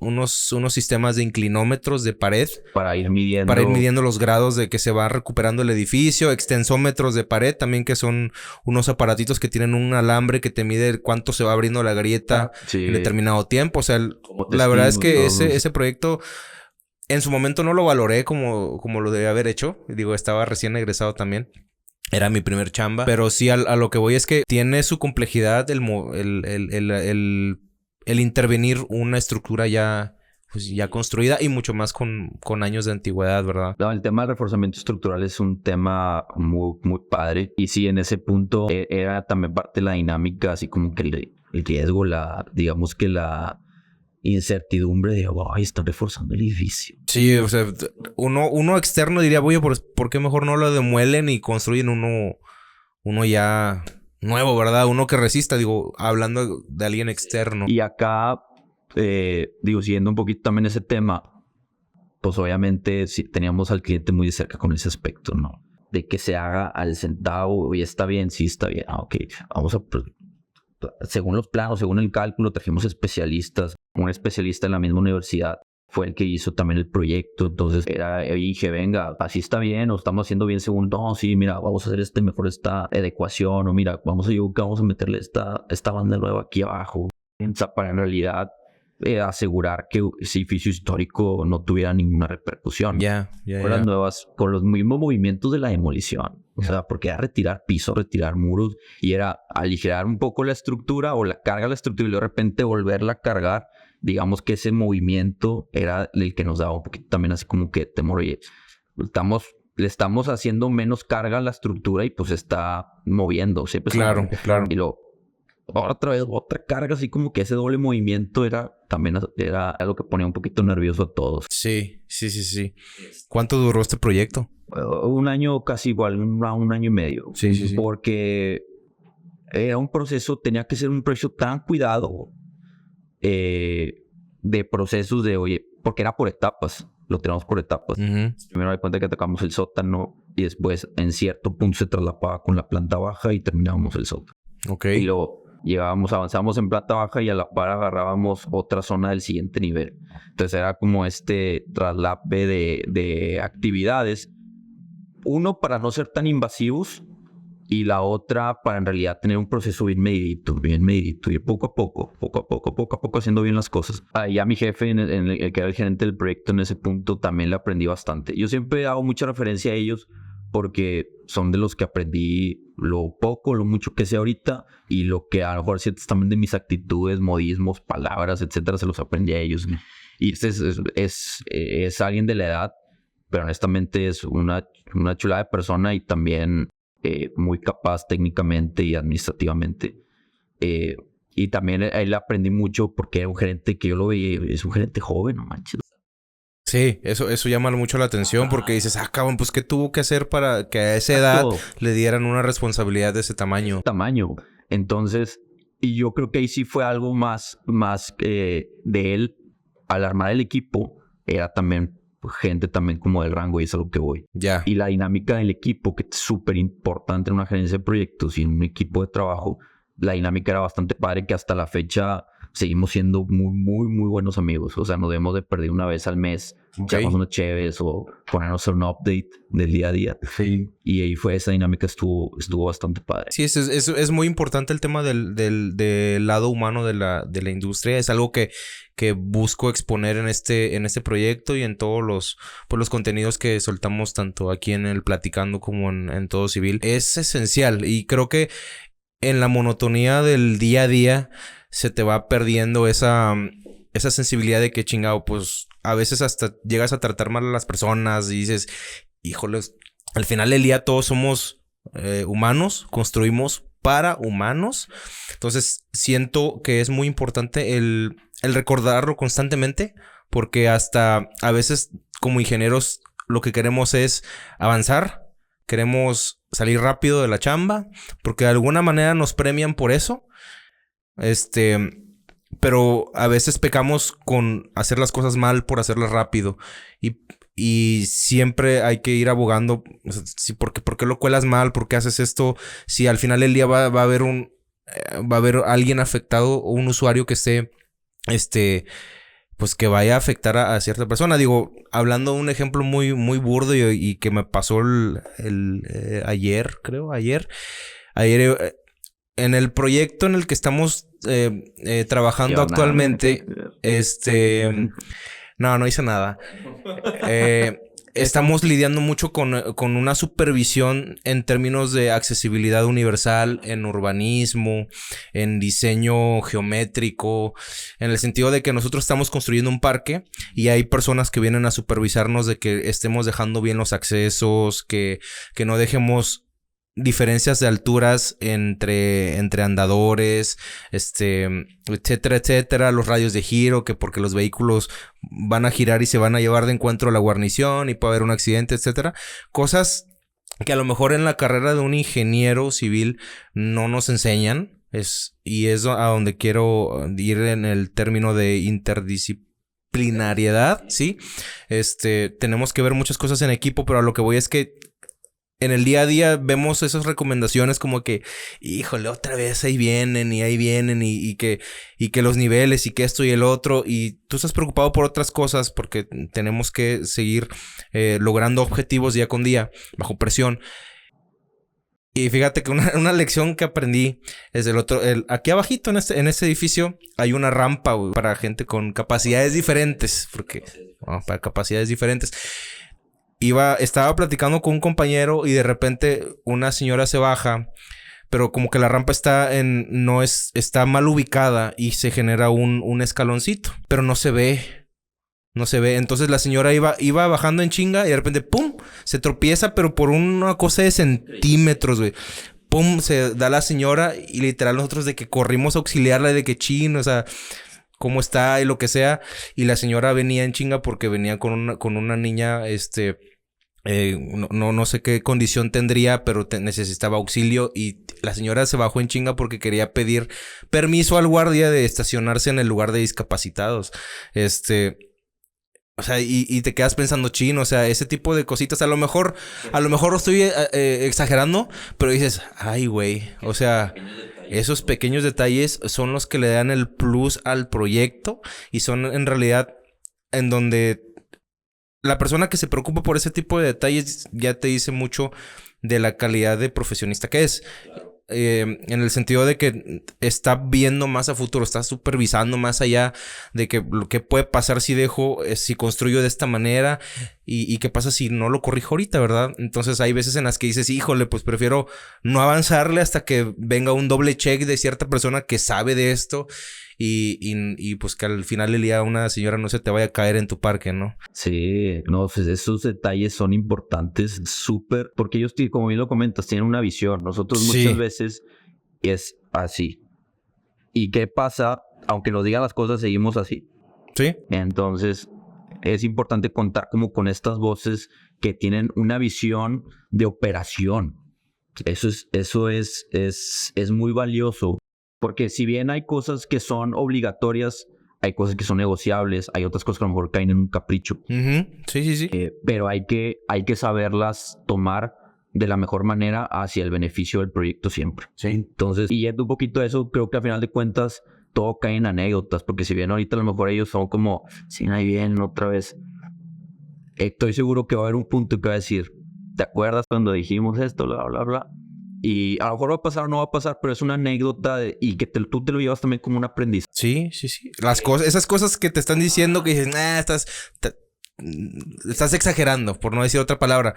sistemas de inclinómetros de pared. Para ir midiendo los grados de que se va recuperando el edificio. Extensómetros de pared también, que son unos aparatitos que tienen un alambre que te mide cuánto se va abriendo la grieta en determinado tiempo. O sea, la verdad es que ese proyecto en su momento no lo valoré como lo debía haber hecho. Digo, estaba recién egresado también. Era mi primer chamba. Pero sí, a lo que voy es que tiene su complejidad el intervenir una estructura ya construida, y mucho más con años de antigüedad, ¿verdad? No, el tema del reforzamiento estructural es un tema muy, muy padre. Y sí, en ese punto era también parte de la dinámica, así como que el riesgo, digamos que la incertidumbre de, ay, están reforzando el edificio. Sí, o sea, uno externo diría, oye, ¿por qué mejor no lo demuelen y construyen uno ya nuevo, ¿verdad? Uno que resista, digo, hablando de alguien externo. Y acá, siguiendo un poquito también ese tema, pues obviamente sí teníamos al cliente muy de cerca con ese aspecto, ¿no? De que se haga al centavo, y está bien, sí está bien. Ok, vamos a... Según los planos, según el cálculo, trajimos especialistas. Un especialista en la misma universidad fue el que hizo también el proyecto. Entonces dije, venga, así está bien, o estamos haciendo bien según, no, sí, mira, vamos a hacer mejor esta adecuación, o mira, vamos a meterle esta banda nueva aquí abajo. O sea, para en realidad asegurar que ese edificio histórico no tuviera ninguna repercusión. Las nuevas, con los mismos movimientos de la demolición. O sea, porque era retirar pisos, retirar muros, y era aligerar un poco la estructura o la carga de la estructura y de repente volverla a cargar. Digamos que ese movimiento era el que nos daba un poquito también así como que temor. Oye, le estamos haciendo menos carga a la estructura y pues está moviéndose. Pues, claro. Y otra vez, otra carga, así como que ese doble movimiento era algo que ponía un poquito nervioso a todos. Sí. ¿Cuánto duró este proyecto? Un año casi igual, un año y medio. Sí. Porque era un proceso, tenía que ser un proceso tan cuidado de procesos de, oye, porque era por etapas, lo tenemos por etapas. Primero de cuenta que tocamos el sótano y después en cierto punto se traslapaba con la planta baja y terminábamos el sótano. Ok. Y luego avanzábamos en planta baja y a la par agarrábamos otra zona del siguiente nivel. Entonces era como este traslape de actividades. Uno, para no ser tan invasivos, y la otra para en realidad tener un proceso bien medidito, y poco a poco haciendo bien las cosas. Ya mi jefe, el que era el gerente del proyecto en ese punto, también le aprendí bastante. Yo siempre hago mucha referencia a ellos porque son de los que aprendí lo poco, lo mucho que sé ahorita, y lo que a lo mejor ciertas también de mis actitudes, modismos, palabras, etcétera, se los aprendí a ellos. Y este es alguien de la edad, pero honestamente es una chulada de persona y también muy capaz técnicamente y administrativamente. Y también a él aprendí mucho porque era un gerente que yo lo veía, es un gerente joven, no manches. Sí, eso llama mucho la atención porque dices, cabrón, pues ¿qué tuvo que hacer para que a esa edad le dieran una responsabilidad de ese tamaño? Entonces, y yo creo que ahí sí fue algo más de él al armar el equipo, era también gente también como del rango y es a lo que voy. Ya. Y la dinámica del equipo, que es súper importante en una gerencia de proyectos y en un equipo de trabajo, la dinámica era bastante padre que hasta la fecha seguimos siendo muy, muy, muy buenos amigos. O sea, nos debemos de perder una vez al mes, echarnos unos cheves o ponernos un update del día a día. Sí. Y ahí fue esa dinámica, estuvo bastante padre. Sí, es muy importante el tema del lado humano de la industria. Es algo que busco exponer en este proyecto y en todos los contenidos que soltamos tanto aquí en el Platicando como en Todo Civil. Es esencial y creo que en la monotonía del día a día se te va perdiendo esa sensibilidad de que chingado, pues a veces hasta llegas a tratar mal a las personas y dices, híjoles, al final del día todos somos humanos, construimos para humanos. Entonces siento que es muy importante el recordarlo constantemente porque hasta a veces como ingenieros lo que queremos es avanzar, queremos salir rápido de la chamba porque de alguna manera nos premian por eso. Pero a veces pecamos con hacer las cosas mal por hacerlas rápido. Y siempre hay que ir abogando. O sea, ¿por qué lo cuelas mal? ¿Por qué haces esto? Si al final del día va a haber alguien afectado o un usuario que esté, pues que vaya a afectar a cierta persona. Digo, hablando de un ejemplo muy, muy burdo y que me pasó ayer. En el proyecto en el que estamos trabajando actualmente, no hice nada. Estamos lidiando mucho con una supervisión en términos de accesibilidad universal, en urbanismo, en diseño geométrico, en el sentido de que nosotros estamos construyendo un parque y hay personas que vienen a supervisarnos de que estemos dejando bien los accesos, que no dejemos diferencias de alturas entre andadores, etcétera, etcétera, los radios de giro, que porque los vehículos van a girar y se van a llevar de encuentro a la guarnición y puede haber un accidente, etcétera. Cosas que a lo mejor en la carrera de un ingeniero civil no nos enseñan, y es a donde quiero ir en el término de interdisciplinariedad, ¿sí? Tenemos que ver muchas cosas en equipo, pero a lo que voy es que en el día a día vemos esas recomendaciones como que, híjole, otra vez ahí vienen y que los niveles y que esto y el otro. Y tú estás preocupado por otras cosas porque tenemos que seguir logrando objetivos día con día bajo presión. Y fíjate que una lección que aprendí es aquí abajito en este edificio hay una rampa, güey, para gente con capacidades diferentes. Para capacidades diferentes. Estaba platicando con un compañero y de repente una señora se baja, pero como que la rampa está mal ubicada y se genera un escaloncito, pero no se ve. Entonces la señora iba bajando en chinga y de repente ¡pum! Se tropieza, pero por una cosa de centímetros, güey. ¡Pum! Se da la señora y literal nosotros de que corrimos a auxiliarla de que chino, o sea, cómo está y lo que sea. Y la señora venía en chinga porque venía con una niña, No sé qué condición tendría, pero necesitaba auxilio y la señora se bajó en chinga porque quería pedir permiso al guardia de estacionarse en el lugar de discapacitados. O sea, y te quedas pensando, o sea, ese tipo de cositas, a lo mejor estoy exagerando, pero dices, ay, güey, o sea, esos pequeños detalles son los que le dan el plus al proyecto y son en realidad en donde la persona que se preocupa por ese tipo de detalles ya te dice mucho de la calidad de profesionista que es. En el sentido de que está viendo más a futuro, está supervisando más allá de que lo que puede pasar si dejo, si construyo de esta manera y qué pasa si no lo corrijo ahorita, ¿verdad? Entonces hay veces en las que dices, híjole, pues prefiero no avanzarle hasta que venga un doble check de cierta persona que sabe de esto y pues que al final del día una señora no se te vaya a caer en tu parque, ¿no? Sí, no, pues esos detalles son importantes, súper, porque ellos, como bien lo comentas, tienen una visión. Nosotros muchas veces es así. ¿Y qué pasa? Aunque nos digan las cosas, seguimos así. Sí. Entonces, es importante contar como con estas voces que tienen una visión de operación. Eso es muy valioso. Porque si bien hay cosas que son obligatorias, hay cosas que son negociables, hay otras cosas que a lo mejor caen en un capricho. Sí. Pero hay que saberlas tomar de la mejor manera hacia el beneficio del proyecto siempre. Sí. Entonces, y yendo un poquito a eso, creo que al final de cuentas todo cae en anécdotas, porque si bien ahorita a lo mejor ellos son como, sí, ahí vienen otra vez. Estoy seguro que va a haber un punto que va a decir, ¿te acuerdas cuando dijimos esto, bla, bla, bla? Y a lo mejor va a pasar o no va a pasar, pero es una anécdota y que tú te lo llevas también como un aprendizaje. Sí. Esas cosas que te están diciendo que dices, estás exagerando, por no decir otra palabra.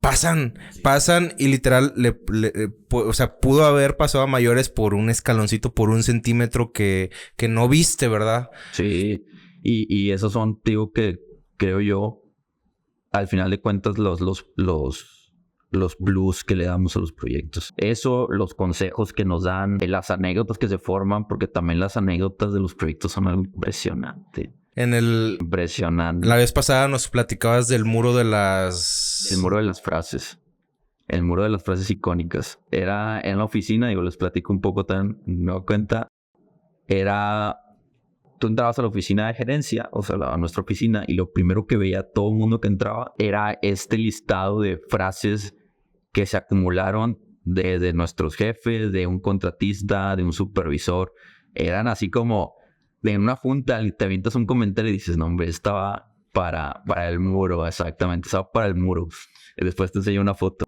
Pasan y literal, o sea, pudo haber pasado a mayores por un escaloncito, por un centímetro que no viste, ¿verdad? Sí, y esos son, digo, que creo yo, al final de cuentas, los plus que le damos a los proyectos. Eso, los consejos que nos dan, las anécdotas que se forman, porque también las anécdotas de los proyectos son algo impresionante. Impresionante. La vez pasada nos platicabas del muro de las... El muro de las frases. El muro de las frases icónicas. Era en la oficina, digo, les platico un poco también, me doy cuenta. Tú entrabas a la oficina de gerencia, o sea, a nuestra oficina, y lo primero que veía todo el mundo que entraba era este listado de frases que se acumularon de nuestros jefes, de un contratista, de un supervisor. Eran así como de una junta, te avientas un comentario y dices, no, hombre, estaba para el muro, exactamente, estaba para el muro. Después te enseño una foto.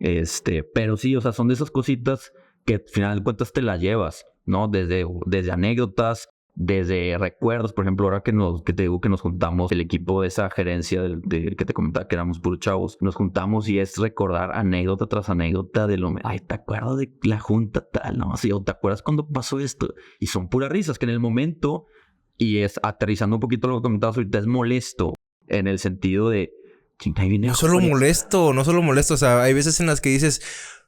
Pero sí, o sea, son de esas cositas que al final de cuentas te las llevas, ¿no? Desde anécdotas, desde recuerdos. Por ejemplo, ahora que te digo que nos juntamos, el equipo de esa gerencia que te comentaba que éramos puros chavos, nos juntamos y es recordar anécdota tras anécdota de ay, ¿te acuerdas de la junta tal? No, sí, o ¿te acuerdas cuando pasó esto? Y son puras risas que en el momento, y es aterrizando un poquito lo que comentabas ahorita, es molesto en el sentido de... No solo molesto, o sea, hay veces en las que dices,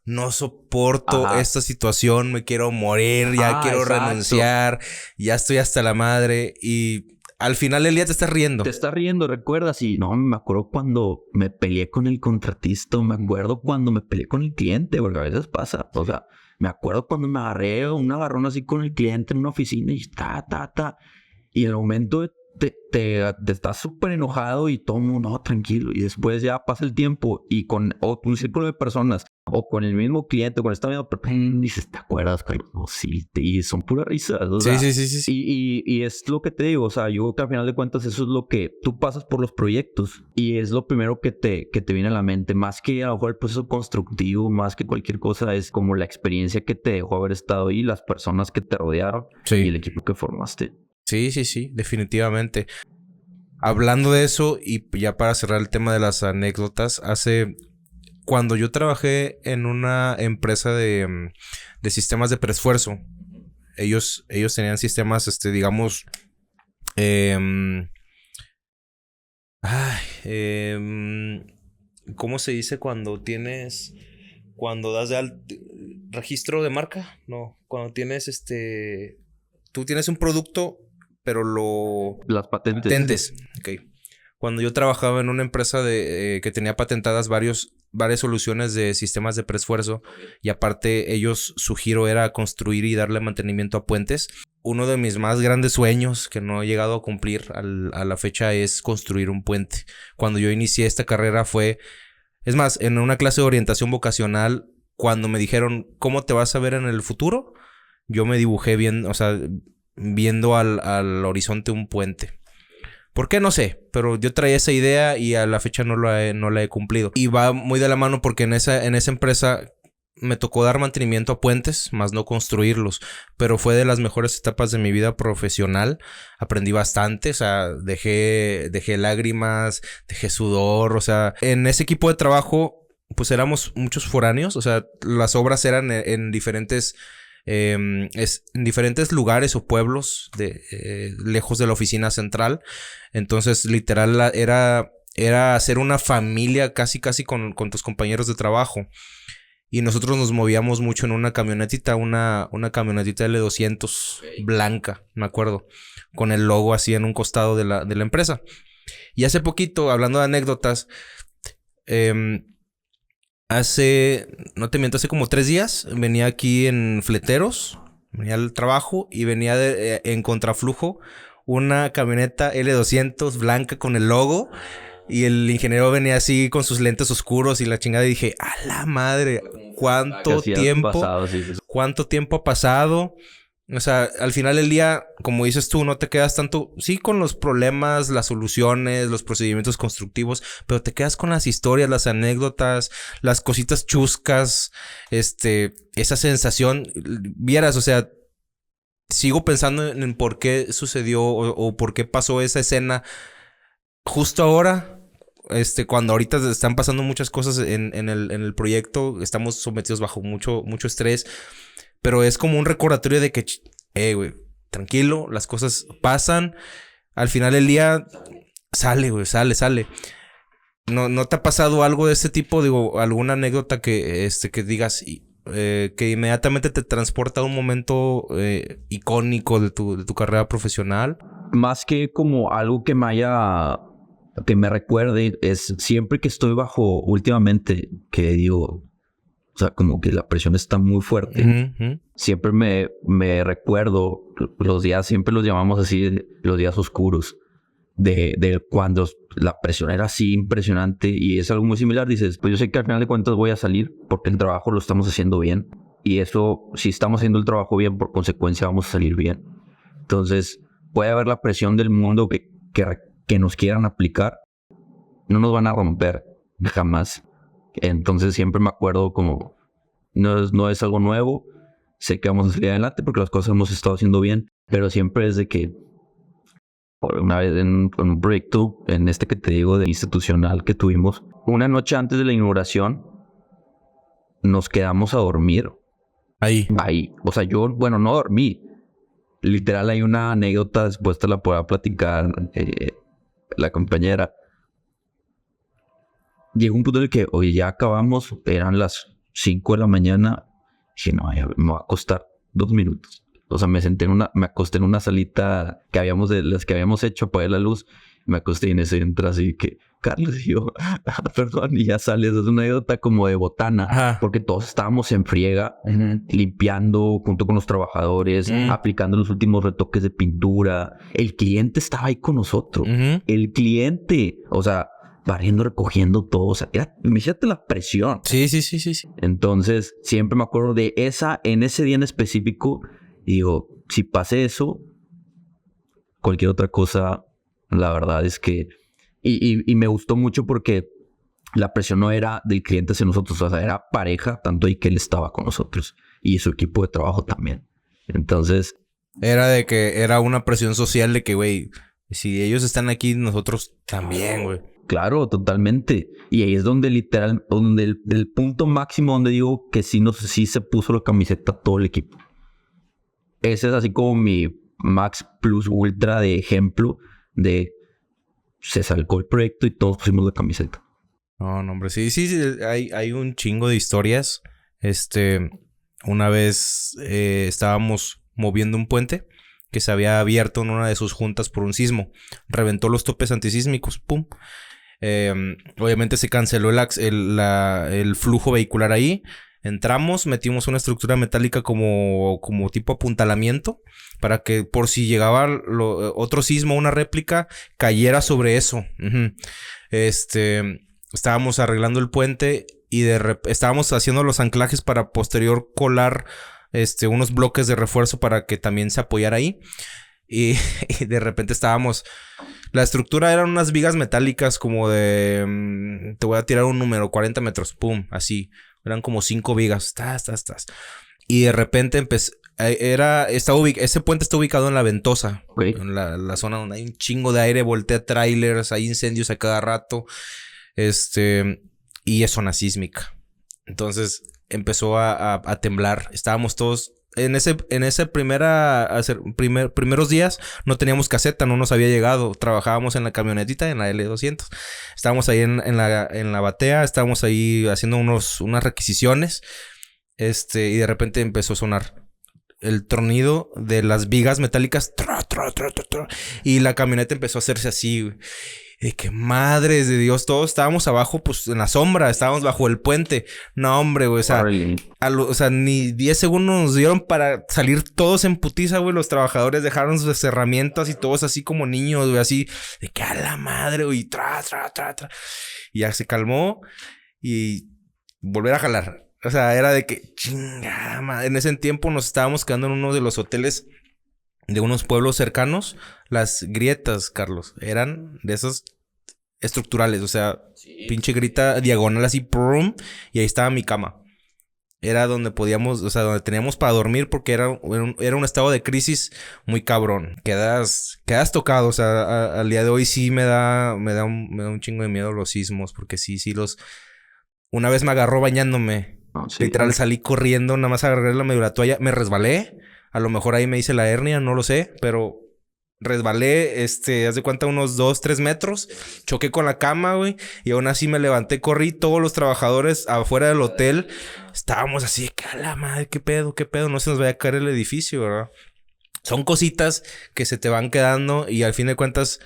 no soporto esta situación, me quiero morir, ya quiero renunciar, ya estoy hasta la madre y al final del día te estás riendo. Te estás riendo, recuerdas, y no, me acuerdo cuando me peleé con el contratista, me acuerdo cuando me peleé con el cliente, porque a veces pasa, o sea, me acuerdo cuando me agarré un agarrón así con el cliente en una oficina y y en el momento te estás súper enojado y todo el mundo, no, tranquilo. Y después ya pasa el tiempo y con un círculo de personas o con el mismo cliente, con esta misma persona, dices, ¿te acuerdas, Carlos? No, sí, y son puras risas. O sea, sí. Y es lo que te digo, o sea, yo creo que al final de cuentas eso es lo que tú pasas por los proyectos y es lo primero que te viene a la mente, más que a lo mejor el proceso constructivo, más que cualquier cosa, es como la experiencia que te dejó haber estado ahí, las personas que te rodearon y el equipo que formaste. Sí, definitivamente. Hablando de eso, y ya para cerrar el tema de las anécdotas, cuando yo trabajé en una empresa de sistemas de preesfuerzo, ellos tenían sistemas, digamos, ¿cómo se dice cuando das registro de marca? No, cuando tienes tú tienes un producto, pero las patentes. Ok. Cuando yo trabajaba en una empresa que tenía patentadas varias soluciones de sistemas de preesfuerzo, y aparte su giro era construir y darle mantenimiento a puentes. Uno de mis más grandes sueños que no he llegado a cumplir a la fecha es construir un puente. Cuando yo inicié esta carrera es más, en una clase de orientación vocacional, cuando me dijeron, ¿cómo te vas a ver en el futuro? Yo me dibujé bien, o sea, viendo al horizonte un puente. ¿Por qué? No sé, pero yo traía esa idea y a la fecha no la he cumplido. Y va muy de la mano porque en esa empresa me tocó dar mantenimiento a puentes, más no construirlos. Pero fue de las mejores etapas de mi vida profesional. Aprendí bastante, o sea, dejé lágrimas, dejé sudor, o sea, en ese equipo de trabajo, pues éramos muchos foráneos, o sea, las obras eran en diferentes... en diferentes lugares o pueblos lejos de la oficina central. Entonces literal era hacer una familia casi con tus compañeros de trabajo. Y nosotros nos movíamos mucho en una camionetita, una camionetita L200 blanca, me acuerdo, con el logo así en un costado de la empresa. Y hace poquito, hablando de anécdotas, no te miento, hace como 3 días venía aquí en Fleteros, venía al trabajo y venía en contraflujo una camioneta L200 blanca con el logo, y el ingeniero venía así con sus lentes oscuros y la chingada, y dije, ¡a la madre! ¿Cuánto tiempo ha pasado? O sea, al final del día, como dices tú, no te quedas tanto, sí, con los problemas, las soluciones, los procedimientos constructivos, pero te quedas con las historias, las anécdotas, las cositas chuscas, esa sensación. Vieras, o sea, sigo pensando en por qué sucedió o por qué pasó esa escena justo ahora. Cuando ahorita están pasando muchas cosas en el proyecto, estamos sometidos bajo mucho estrés. Pero es como un recordatorio de que, güey, tranquilo, las cosas pasan. Al final del día, sale. ¿No te ha pasado algo de este tipo? Digo, alguna anécdota que digas que inmediatamente te transporta a un momento icónico de tu carrera profesional. Más que como algo que me recuerde, es siempre que estoy últimamente, que digo... O sea, como que la presión está muy fuerte. Uh-huh. Siempre me recuerdo los días, siempre los llamamos así, los días oscuros, de cuando la presión era así impresionante, y es algo muy similar. Dices, pues yo sé que al final de cuentas voy a salir porque el trabajo lo estamos haciendo bien. Y eso, si estamos haciendo el trabajo bien, por consecuencia vamos a salir bien. Entonces, puede haber la presión del mundo que nos quieran aplicar. No nos van a romper jamás. Entonces siempre me acuerdo como no es algo nuevo, sé que vamos a salir adelante porque las cosas hemos estado haciendo bien, pero siempre es de que una vez en un proyecto, en que te digo de institucional que tuvimos, una noche antes de la inauguración nos quedamos a dormir ahí. O sea, yo, bueno, no dormí, literal hay una anécdota, después te la podrá platicar la compañera. Llegó un punto en el que, oye, ya acabamos, eran las 5 de la mañana. Dije, no, me va a costar 2 minutos. O sea, me acosté en una salita de las que habíamos hecho, apagué la luz, me acosté y en ese entra así que, Carlos, y yo, perdón, y ya sales. Es una anécdota como de botana. Ajá. Porque todos estábamos en friega, limpiando junto con los trabajadores, aplicando los últimos retoques de pintura. El cliente estaba ahí con nosotros. El cliente, o sea, barriendo, recogiendo todo. O sea, imagínate la presión. Sí. Entonces, siempre me acuerdo de en ese día en específico. Digo, si pase eso, cualquier otra cosa, la verdad es que... Y me gustó mucho porque la presión no era del cliente hacia nosotros. O sea, era pareja, tanto ahí que él estaba con nosotros. Y su equipo de trabajo también. Entonces... Era de que era una presión social de que, güey, si ellos están aquí, nosotros también, güey. Claro, totalmente. Y ahí es donde el punto máximo donde digo que sí se puso la camiseta todo el equipo. Ese es así como mi max plus ultra de ejemplo de se sacó el proyecto y todos pusimos la camiseta. No, hombre, sí, hay un chingo de historias. Una vez estábamos moviendo un puente que se había abierto en una de sus juntas por un sismo. Reventó los topes antisísmicos, ¡pum! Obviamente se canceló el flujo vehicular ahí. Entramos, metimos una estructura metálica como tipo apuntalamiento para que por si llegaba otro sismo, una réplica, cayera sobre eso. Estábamos arreglando el puente y estábamos haciendo los anclajes para posterior colar unos bloques de refuerzo para que también se apoyara ahí. Y de repente la estructura eran unas vigas metálicas como de... te voy a tirar un número, 40 metros, pum, así. Eran como 5 vigas. Y de repente ese puente está ubicado en La Ventosa. Okay. En la zona donde hay un chingo de aire, voltea trailers, hay incendios a cada rato. Y es zona sísmica. Entonces empezó a temblar. Estábamos todos... En ese primeros días no teníamos caseta, no nos había llegado. Trabajábamos en la camionetita, en la L200. Estábamos ahí en la batea, estábamos ahí haciendo unas requisiciones. Y de repente empezó a sonar el tronido de las vigas metálicas. Y la camioneta empezó a hacerse así, güey. De que madres de Dios, todos estábamos abajo, pues en la sombra, estábamos bajo el puente. No, hombre, güey, o sea, ni 10 segundos nos dieron para salir todos en putiza, güey. Los trabajadores dejaron sus herramientas y todos así como niños, güey, así de que a la madre, güey, Y ya se calmó y volver a jalar. O sea, era de que chingada madre. En ese tiempo nos estábamos quedando en uno de los hoteles de unos pueblos cercanos. Las grietas, Carlos, eran de esos estructurales. O sea, sí. Pinche grita diagonal así, ¡prum! Y ahí estaba mi cama. Era donde podíamos, o sea, donde teníamos para dormir porque era un estado de crisis muy cabrón. Quedas tocado. O sea, al día de hoy sí me da un chingo de miedo los sismos. Porque sí, una vez me agarró bañándome. Oh, sí. Literal, salí corriendo, nada más agarré la medio toalla. Me resbalé. A lo mejor ahí me hice la hernia, no lo sé, pero resbalé, haz de cuenta, unos 2-3 metros. Choqué con la cama, güey, y aún así me levanté, corrí. Todos los trabajadores afuera del hotel estábamos así, que a la madre, qué pedo, no se nos vaya a caer el edificio, ¿verdad? Son cositas que se te van quedando y al fin de cuentas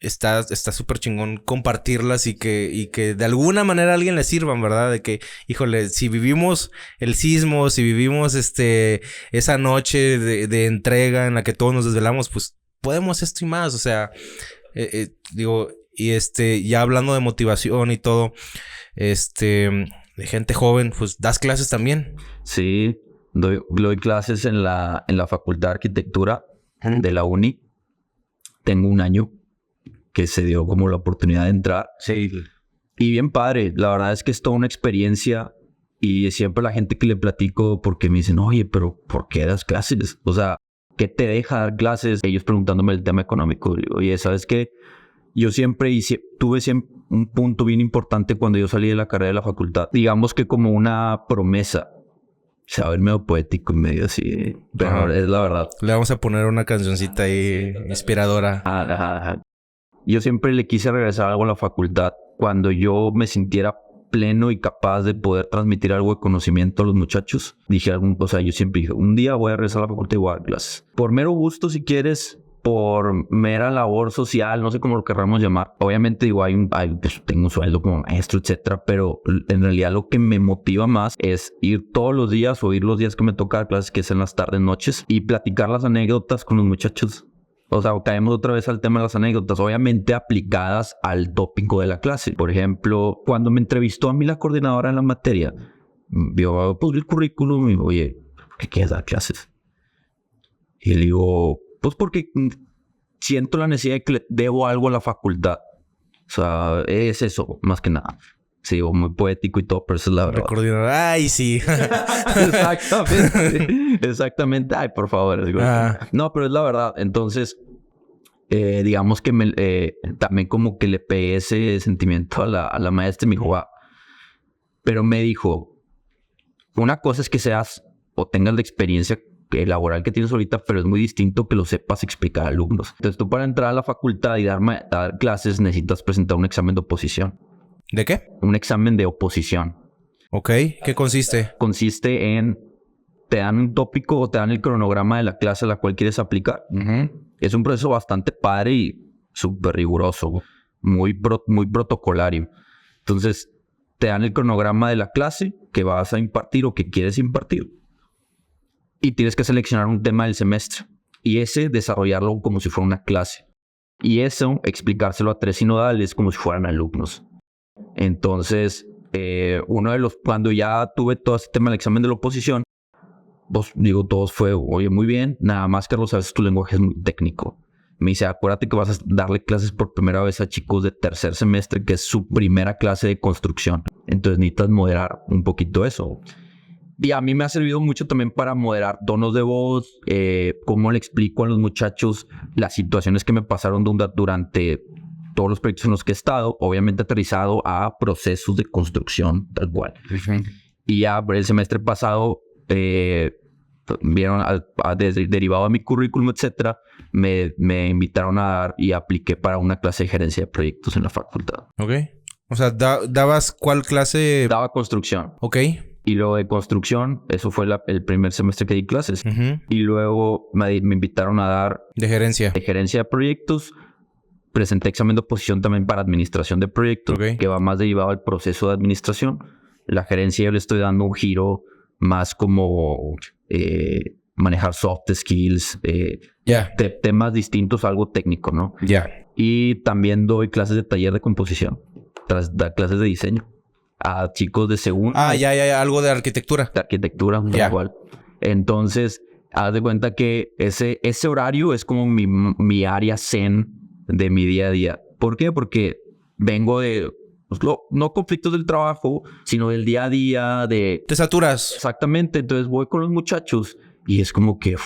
está súper chingón compartirlas y que de alguna manera a alguien le sirvan, ¿verdad? De que, híjole, si vivimos el sismo, si vivimos esa noche de entrega en la que todos nos desvelamos, pues podemos esto y más. O sea, digo, y ya hablando de motivación y todo, de gente joven, pues das clases también. Sí, doy clases en la Facultad de Arquitectura de la uni. Tengo un año que se dio como la oportunidad de entrar. Sí. Y bien padre. La verdad es que es toda una experiencia. Y siempre la gente que le platico, porque me dicen, oye, pero ¿por qué das clases? O sea, ¿qué te deja dar clases? Ellos preguntándome el tema económico. Digo, oye, ¿sabes qué? Yo tuve un punto bien importante cuando yo salí de la carrera de la facultad. Digamos que como una promesa. O sea, a ver, medio poético y medio así. Pero es la verdad. Le vamos a poner una cancioncita ahí inspiradora. Ajá. Yo siempre le quise regresar algo a la facultad cuando yo me sintiera pleno y capaz de poder transmitir algo de conocimiento a los muchachos. Yo siempre dije, un día voy a regresar a la facultad y voy a dar clases. Por mero gusto, si quieres, por mera labor social, no sé cómo lo querramos llamar. Obviamente, digo, tengo un sueldo como maestro, etcétera, pero en realidad lo que me motiva más es ir todos los días o ir los días que me toca dar clases, que es en las tardes, noches, y platicar las anécdotas con los muchachos. O sea, caemos otra vez al tema de las anécdotas, obviamente aplicadas al tópico de la clase. Por ejemplo, cuando me entrevistó a mí la coordinadora en la materia, vio el currículum y me dijo, oye, ¿qué quieres dar clases? Y le digo, pues porque siento la necesidad de que le debo algo a la facultad. O sea, es eso, más que nada. Sí, muy poético y todo, pero eso es la verdad. Coordinadora, ay, sí. Exactamente. Ay, por favor. No, pero es la verdad. Entonces, digamos que también como que le pegué ese sentimiento a la maestra y me dijo, va. Pero me dijo, una cosa es que seas o tengas la experiencia laboral que tienes ahorita, pero es muy distinto que lo sepas explicar a alumnos. Entonces, tú para entrar a la facultad y dar clases necesitas presentar un examen de oposición. ¿De qué? Un examen de oposición. Ok. ¿Qué consiste? Consiste en te dan un tópico o te dan el cronograma de la clase a la cual quieres aplicar. Es un proceso bastante padre y súper riguroso, muy protocolario. Entonces, te dan el cronograma de la clase que vas a impartir o que quieres impartir. Y tienes que seleccionar un tema del semestre. Y ese, desarrollarlo como si fuera una clase. Y eso, explicárselo a 3 sinodales como si fueran alumnos. Entonces, cuando ya tuve todo este tema del examen de la oposición, pues digo, todos fue, oye, muy bien, nada más, Carlos, a veces tu lenguaje es muy técnico. Me dice, acuérdate que vas a darle clases por primera vez a chicos de tercer semestre, que es su primera clase de construcción. Entonces necesitas moderar un poquito eso. Y a mí me ha servido mucho también para moderar tonos de voz, cómo le explico a los muchachos las situaciones que me pasaron durante todos los proyectos en los que he estado, obviamente aterrizado a procesos de construcción tal cual. Y ya el semestre pasado, vieron derivado de mi currículum, etcétera, me invitaron a dar y apliqué para una clase de gerencia de proyectos en la facultad. Ok. O sea, ¿dabas cuál clase? Daba construcción. Ok. Y luego de construcción, eso fue el primer semestre que di clases. Y luego me invitaron a dar... De gerencia. De gerencia de proyectos. Presenté examen de oposición también para administración de proyectos, que va más derivado al proceso de administración. La gerencia yo le estoy dando un giro más como manejar soft skills, temas distintos a algo técnico, ¿no? Y también doy clases de taller de composición, clases de diseño a chicos de segundo. Algo de arquitectura. De arquitectura, tal cual. Entonces, haz de cuenta que ese horario es como mi área zen de mi día a día. ¿Por qué? Porque vengo de... Pues, no conflictos del trabajo, sino del día a día, de... Te saturas. Exactamente. Entonces voy con los muchachos y es como que...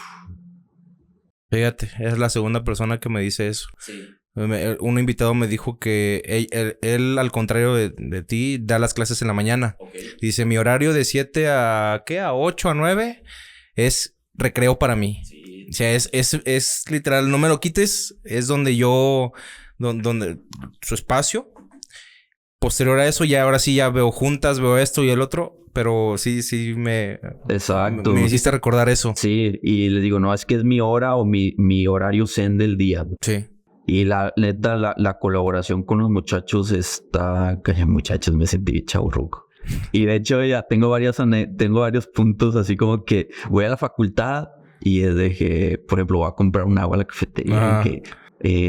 Fíjate, es la segunda persona que me dice eso. Sí. Un invitado me dijo que él al contrario de ti, da las clases en la mañana. Dice, mi horario de 7 a 8 a 9 es recreo para mí. Sí. O sea, es literal, no me lo quites. Es donde donde su espacio. Posterior a eso, ahora sí ya veo juntas, veo esto y el otro. Pero sí Exacto. Me hiciste recordar eso. Sí, y les digo, no, es que es mi hora o mi horario zen del día. Sí. Y la neta, la colaboración con los muchachos está... Muchachos, me sentí chaburruco. Y de hecho ya tengo varios puntos así como que voy a la facultad y es de que, por ejemplo, voy a comprar un agua a la cafetería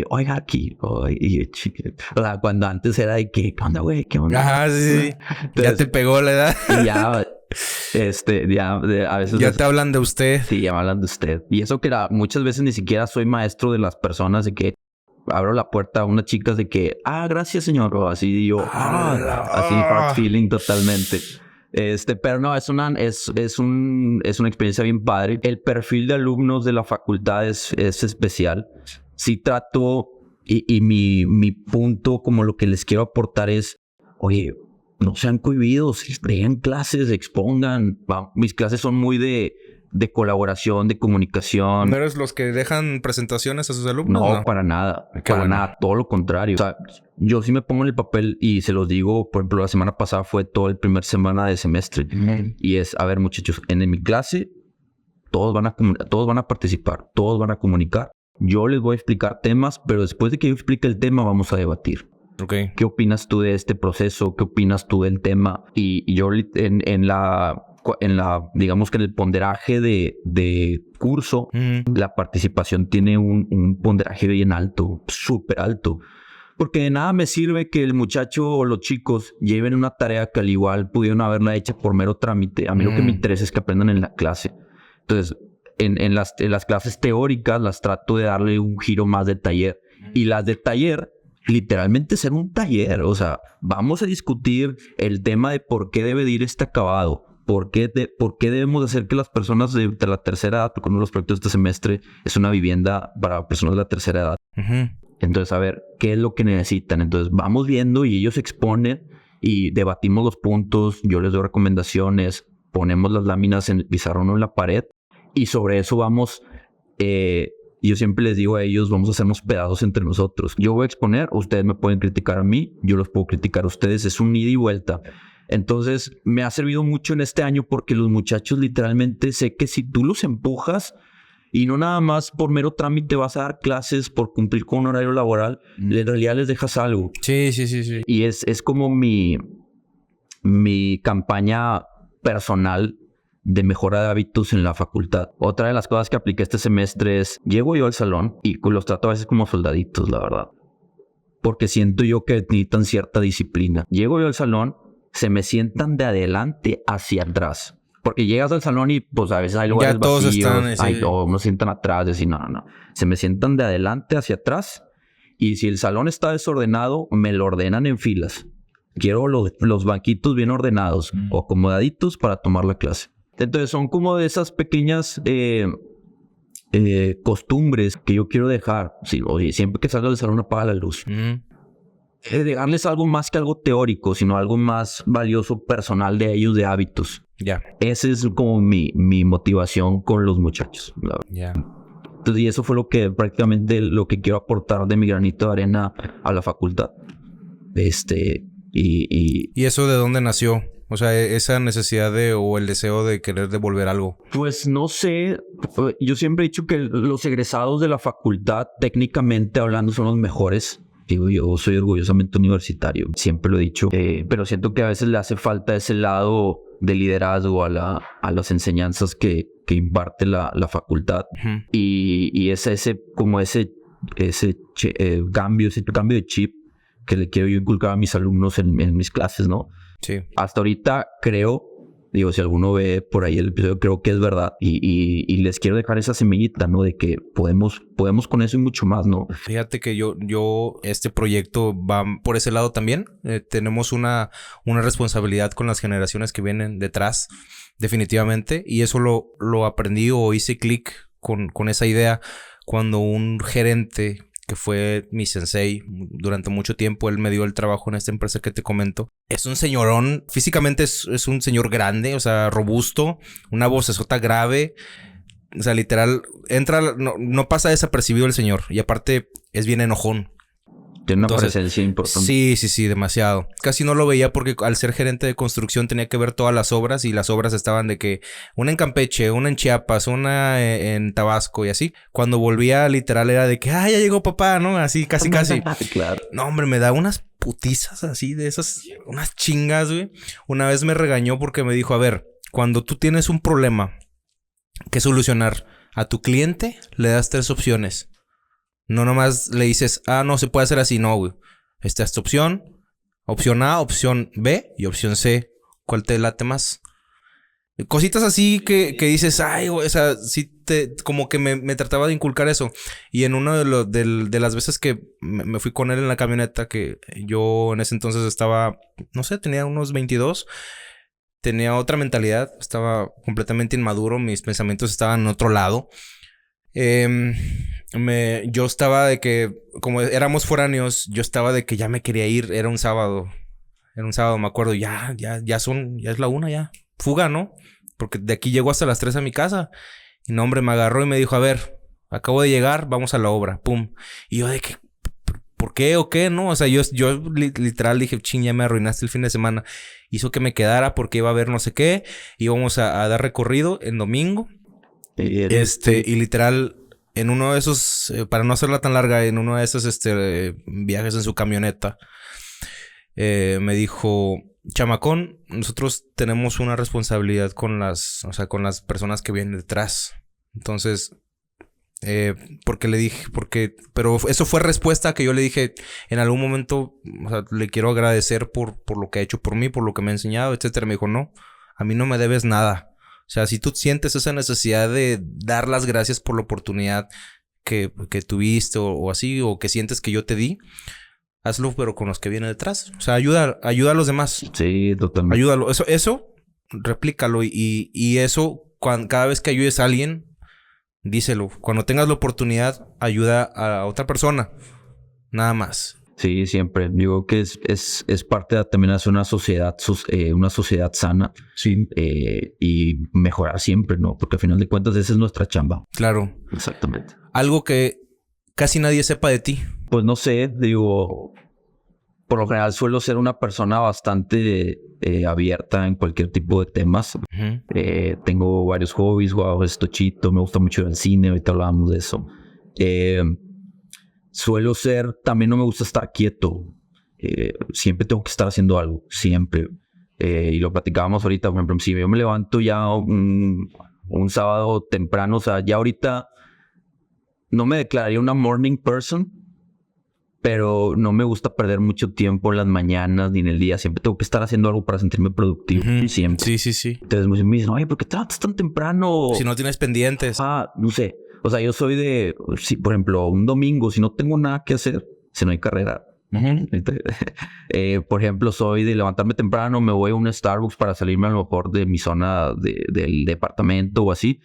oiga, aquí. O sea, cuando antes era de que, ¿qué onda, güey? ¿Qué onda? Ajá, sí. Entonces, ya te pegó la edad. Y ya, a veces... Ya te hablan de usted. Sí, ya me hablan de usted. Y eso que muchas veces ni siquiera soy maestro de las personas, de que abro la puerta a unas chicas de que, gracias, señor. O así yo, así hard feeling totalmente. Pero no, es una experiencia bien padre. El perfil de alumnos de la facultad es especial. Sí trato, y mi punto, como lo que les quiero aportar es, oye, no sean cohibidos, traigan clases, expongan. Mis clases son muy de colaboración, de comunicación. ¿No eres los que dejan presentaciones a sus alumnos? No, para nada. Nada. Todo lo contrario. O sea, yo sí me pongo en el papel y se los digo. Por ejemplo, la semana pasada fue todo el primer semana de semestre. Y es, a ver, muchachos, en mi clase todos van a participar, todos van a comunicar. Yo les voy a explicar temas, pero después de que yo explique el tema, vamos a debatir. Okay. ¿Qué opinas tú de este proceso? ¿Qué opinas tú del tema? Y yo en la digamos que en el ponderaje de curso, la participación tiene un ponderaje bien alto, súper alto. Porque de nada me sirve que el muchacho o los chicos lleven una tarea que al igual pudieron haberla hecha por mero trámite. A mí lo que me interesa es que aprendan en la clase. Entonces, en las clases teóricas las trato de darle un giro más de taller. Y las de taller, literalmente ser un taller. O sea, vamos a discutir el tema de por qué debe de ir este acabado. ¿Por qué debemos hacer que las personas de la tercera edad, porque uno de los proyectos de este semestre es una vivienda para personas de la tercera edad? Entonces, a ver, ¿qué es lo que necesitan? Entonces, vamos viendo y ellos exponen y debatimos los puntos. Yo les doy recomendaciones, ponemos las láminas en el pizarrón o en la pared y sobre eso vamos... yo siempre les digo a ellos, vamos a hacernos pedazos entre nosotros. Yo voy a exponer, ustedes me pueden criticar a mí, yo los puedo criticar a ustedes. Es un ida y vuelta. Entonces me ha servido mucho en este año porque los muchachos literalmente sé que si tú los empujas y no nada más por mero trámite vas a dar clases por cumplir con un horario laboral, en realidad les dejas algo. Sí. Y es como mi campaña personal de mejora de hábitos en la facultad. Otra de las cosas que apliqué este semestre es, llego yo al salón y los trato a veces como soldaditos, la verdad. Porque siento yo que necesitan cierta disciplina. Llego yo al salón, se me sientan de adelante hacia atrás. Porque llegas al salón y pues a veces hay lugares ya todos vacíos. están, O unos sientan atrás y así, no. Se me sientan de adelante hacia atrás. Y si el salón está desordenado, me lo ordenan en filas. Quiero los banquitos bien ordenados o acomodaditos para tomar la clase. Entonces son como de esas pequeñas costumbres que yo quiero dejar. Sí, oye, siempre que salga del salón apaga la luz. De darles algo más que algo teórico, sino algo más valioso personal de ellos, de hábitos. Ya. Esa es como mi motivación con los muchachos. Ya. Entonces, y eso fue prácticamente lo que quiero aportar de mi granito de arena a la facultad. ¿Y eso de dónde nació? O sea, esa necesidad o el deseo de querer devolver algo. Pues no sé. Yo siempre he dicho que los egresados de la facultad, técnicamente hablando, son los mejores. Digo, yo soy orgullosamente universitario. Siempre lo he dicho. Pero siento que a veces le hace falta ese lado de liderazgo a las enseñanzas que imparte la facultad. Uh-huh. Y es ese cambio de chip que le quiero yo inculcar a mis alumnos en mis clases, ¿no? Sí. Hasta ahorita creo, si alguno ve por ahí el episodio, creo que es verdad. Y les quiero dejar esa semillita, ¿no? De que podemos con eso y mucho más, ¿no? Fíjate que este proyecto va por ese lado también. Tenemos una responsabilidad con las generaciones que vienen detrás, definitivamente. Y eso lo aprendí o hice clic con esa idea cuando un gerente que fue mi sensei durante mucho tiempo, él me dio el trabajo en esta empresa que te comento. Es un señorón, físicamente es un señor grande, o sea, robusto, una vocesota grave, o sea, literal, no pasa desapercibido el señor, y aparte es bien enojón. Tiene una presencia importante. Sí, demasiado. Casi no lo veía porque al ser gerente de construcción tenía que ver todas las obras y las obras estaban de que una en Campeche, una en Chiapas, una en Tabasco y así. Cuando volvía literal era de que, ya llegó papá, ¿no? Así, casi. Claro. No, hombre, me da unas putizas así de esas, unas chingas, güey. Una vez me regañó porque me dijo, a ver, cuando tú tienes un problema que solucionar a tu cliente, le das 3 opciones. No nomás le dices, no, se puede hacer así. No, güey. Esta es tu opción. Opción A, opción B y opción C. ¿Cuál te late más? Cositas así que dices, ay, güey. O sea, sí como que me trataba de inculcar eso. Y en una de las veces que me fui con él en la camioneta, que yo en ese entonces estaba, no sé, tenía unos 22. Tenía otra mentalidad. Estaba completamente inmaduro. Mis pensamientos estaban en otro lado. Yo estaba de que, como éramos foráneos, yo estaba de que ya me quería ir. Era un sábado, me acuerdo. Ya es la 1, ya. Fuga, ¿no? Porque de aquí llego hasta las 3 a mi casa. Y no, hombre, me agarró y me dijo, a ver, acabo de llegar, vamos a la obra. Pum. Y yo de que, ¿por qué o qué? ¿No? O sea, yo literal dije, ching, ya me arruinaste el fin de semana. Hizo que me quedara porque iba a ver no sé qué. Íbamos a dar recorrido en domingo. Y literal, en uno de esos, para no hacerla tan larga, en uno de esos viajes en su camioneta, me dijo, chamacón, nosotros tenemos una responsabilidad con las personas que vienen detrás. Entonces, porque le dije, pero eso fue respuesta que yo le dije en algún momento, o sea, le quiero agradecer por lo que ha hecho por mí, por lo que me ha enseñado, etcétera. Me dijo, no, a mí no me debes nada. O sea, si tú sientes esa necesidad de dar las gracias por la oportunidad que tuviste o así, o que sientes que yo te di, hazlo, pero con los que vienen detrás. O sea, ayuda a los demás. Sí, totalmente. Ayúdalo. Eso, replícalo. Y eso, cada vez que ayudes a alguien, díselo. Cuando tengas la oportunidad, ayuda a otra persona. Nada más. Sí, siempre. Digo que es parte de también hacer una sociedad sana. Sí. Y mejorar siempre, ¿no? Porque al final de cuentas esa es nuestra chamba. Claro. Exactamente. Algo que casi nadie sepa de ti. Pues no sé, digo, Por lo general suelo ser una persona bastante abierta en cualquier tipo de temas. Tengo varios hobbies, juego estochito, me gusta mucho el cine, ahorita hablábamos de eso. Suelo ser, también no me gusta estar quieto. Siempre tengo que estar haciendo algo, siempre. Y lo platicábamos ahorita, por ejemplo, si yo me levanto ya un sábado temprano, o sea, ya ahorita no me declararía una morning person, pero no me gusta perder mucho tiempo en las mañanas ni en el día. Siempre tengo que estar haciendo algo para sentirme productivo. Siempre. Sí. Entonces me dicen, oye, ¿por qué trabajas tan temprano? Si no tienes pendientes. No sé. O sea, yo soy de, si, por ejemplo, un domingo, si no tengo nada que hacer, si no hay carrera. Por ejemplo, soy de levantarme temprano, me voy a un Starbucks para salirme a lo mejor de mi zona del departamento o así.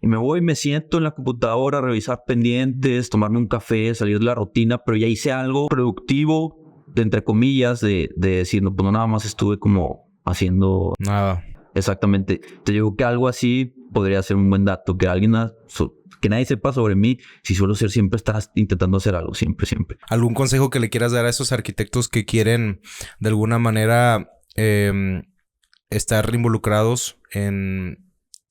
Y me voy, me siento en la computadora a revisar pendientes, tomarme un café, salir de la rutina, pero ya hice algo productivo, de entre comillas, de decir, no, pues no nada más estuve como haciendo nada. Exactamente. Te digo que algo así podría ser un buen dato, que alguien que nadie sepa sobre mí, si suelo ser siempre estás intentando hacer algo, siempre. ¿Algún consejo que le quieras dar a esos arquitectos que quieren de alguna manera estar involucrados en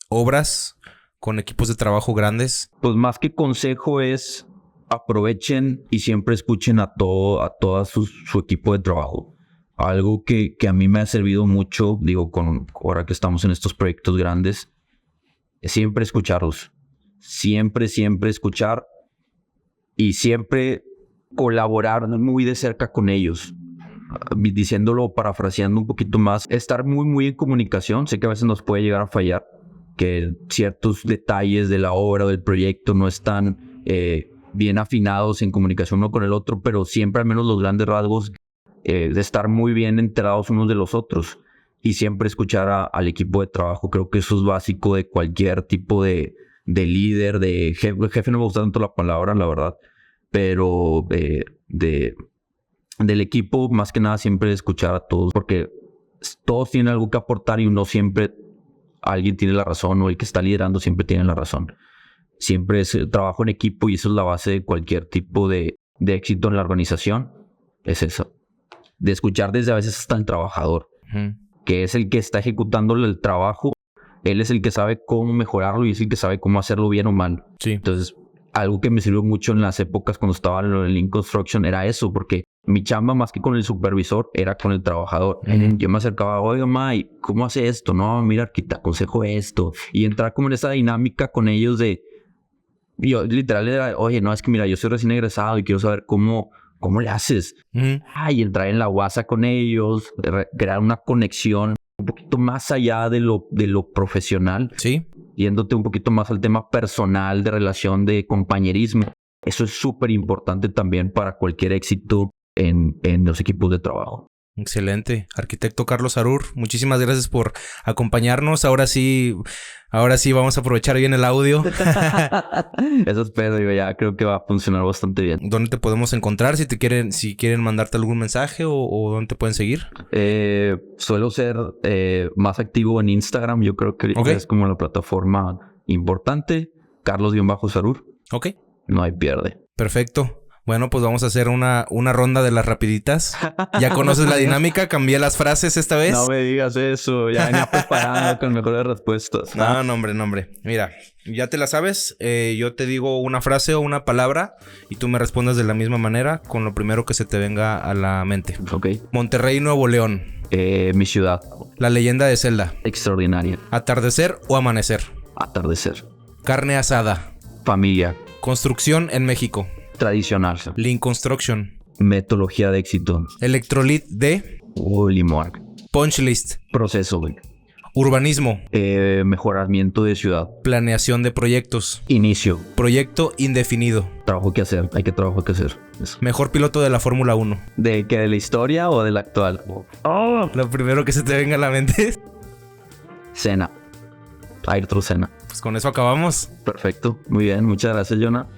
obras con equipos de trabajo grandes? Pues más que consejo es aprovechen y siempre escuchen a todo su equipo de trabajo. Algo que a mí me ha servido mucho, digo, ahora que estamos en estos proyectos grandes, es siempre escucharlos. Siempre escuchar y siempre colaborar muy de cerca con ellos. Diciéndolo, parafraseando un poquito más, estar muy en comunicación. Sé que a veces nos puede llegar a fallar, que ciertos detalles de la obra o del proyecto no están bien afinados en comunicación uno con el otro, pero siempre al menos los grandes rasgos de estar muy bien enterados unos de los otros y siempre escuchar al equipo de trabajo. Creo que eso es básico de cualquier tipo de líder, de jefe no me gusta tanto la palabra, la verdad, pero del equipo, más que nada, siempre escuchar a todos, porque todos tienen algo que aportar y no siempre alguien tiene la razón, o el que está liderando siempre tiene la razón. Siempre es el trabajo en equipo y eso es la base de cualquier tipo de éxito en la organización. Es eso. De escuchar desde a veces hasta el trabajador, que es el que está ejecutando el trabajo. Él es el que sabe cómo mejorarlo y es el que sabe cómo hacerlo bien o mal. Sí. Entonces, algo que me sirvió mucho en las épocas cuando estaba en el Lean Construction era eso, porque mi chamba más que con el supervisor era con el trabajador. Yo me acercaba, oiga, May, ¿cómo hace esto? No, mira, aquí te aconsejo esto. Y entrar como en esa dinámica con ellos de... Yo literal era, oye, no, es que mira, yo soy recién egresado y quiero saber cómo le haces. Y entrar en la WhatsApp con ellos, crear una conexión un poquito más allá de lo profesional. Sí. Yéndote un poquito más al tema personal, de relación, de compañerismo. Eso es súper importante también para cualquier éxito en los equipos de trabajo. Excelente. Arquitecto Carlos Arur, muchísimas gracias por acompañarnos. Ahora sí vamos a aprovechar bien el audio. Eso espero, digo, ya creo que va a funcionar bastante bien. ¿Dónde te podemos encontrar? Si quieren mandarte algún mensaje o dónde te pueden seguir. Suelo ser más activo en Instagram. Yo creo que es como la plataforma importante. Carlos-Sarur. Ok. No hay pierde. Perfecto. Bueno, pues vamos a hacer una ronda de las rapiditas. ¿Ya conoces la dinámica? ¿Cambié las frases esta vez? No me digas eso. Ya venía preparado con mejores respuestas. No, hombre. Mira, ya te la sabes. Yo te digo una frase o una palabra y tú me respondes de la misma manera con lo primero que se te venga a la mente. Ok. Monterrey, Nuevo León. Mi ciudad. La leyenda de Zelda. Extraordinaria. Atardecer o amanecer. Atardecer. Carne asada. Familia. Construcción en México. Tradicional. Lean Construction. Metodología de éxito. Electrolit de... Limón. Punch list. Proceso, güey. Urbanismo. Mejoramiento de ciudad. Planeación de proyectos. Inicio. Proyecto indefinido. Trabajo que hacer. Hay que trabajo que hacer. Eso. Mejor piloto de la Fórmula 1. ¿De qué? ¿De la historia o de la actual? Lo primero que se te venga a la mente. Senna. Ayrton Senna. Pues con eso acabamos. Perfecto. Muy bien. Muchas gracias, Jonah.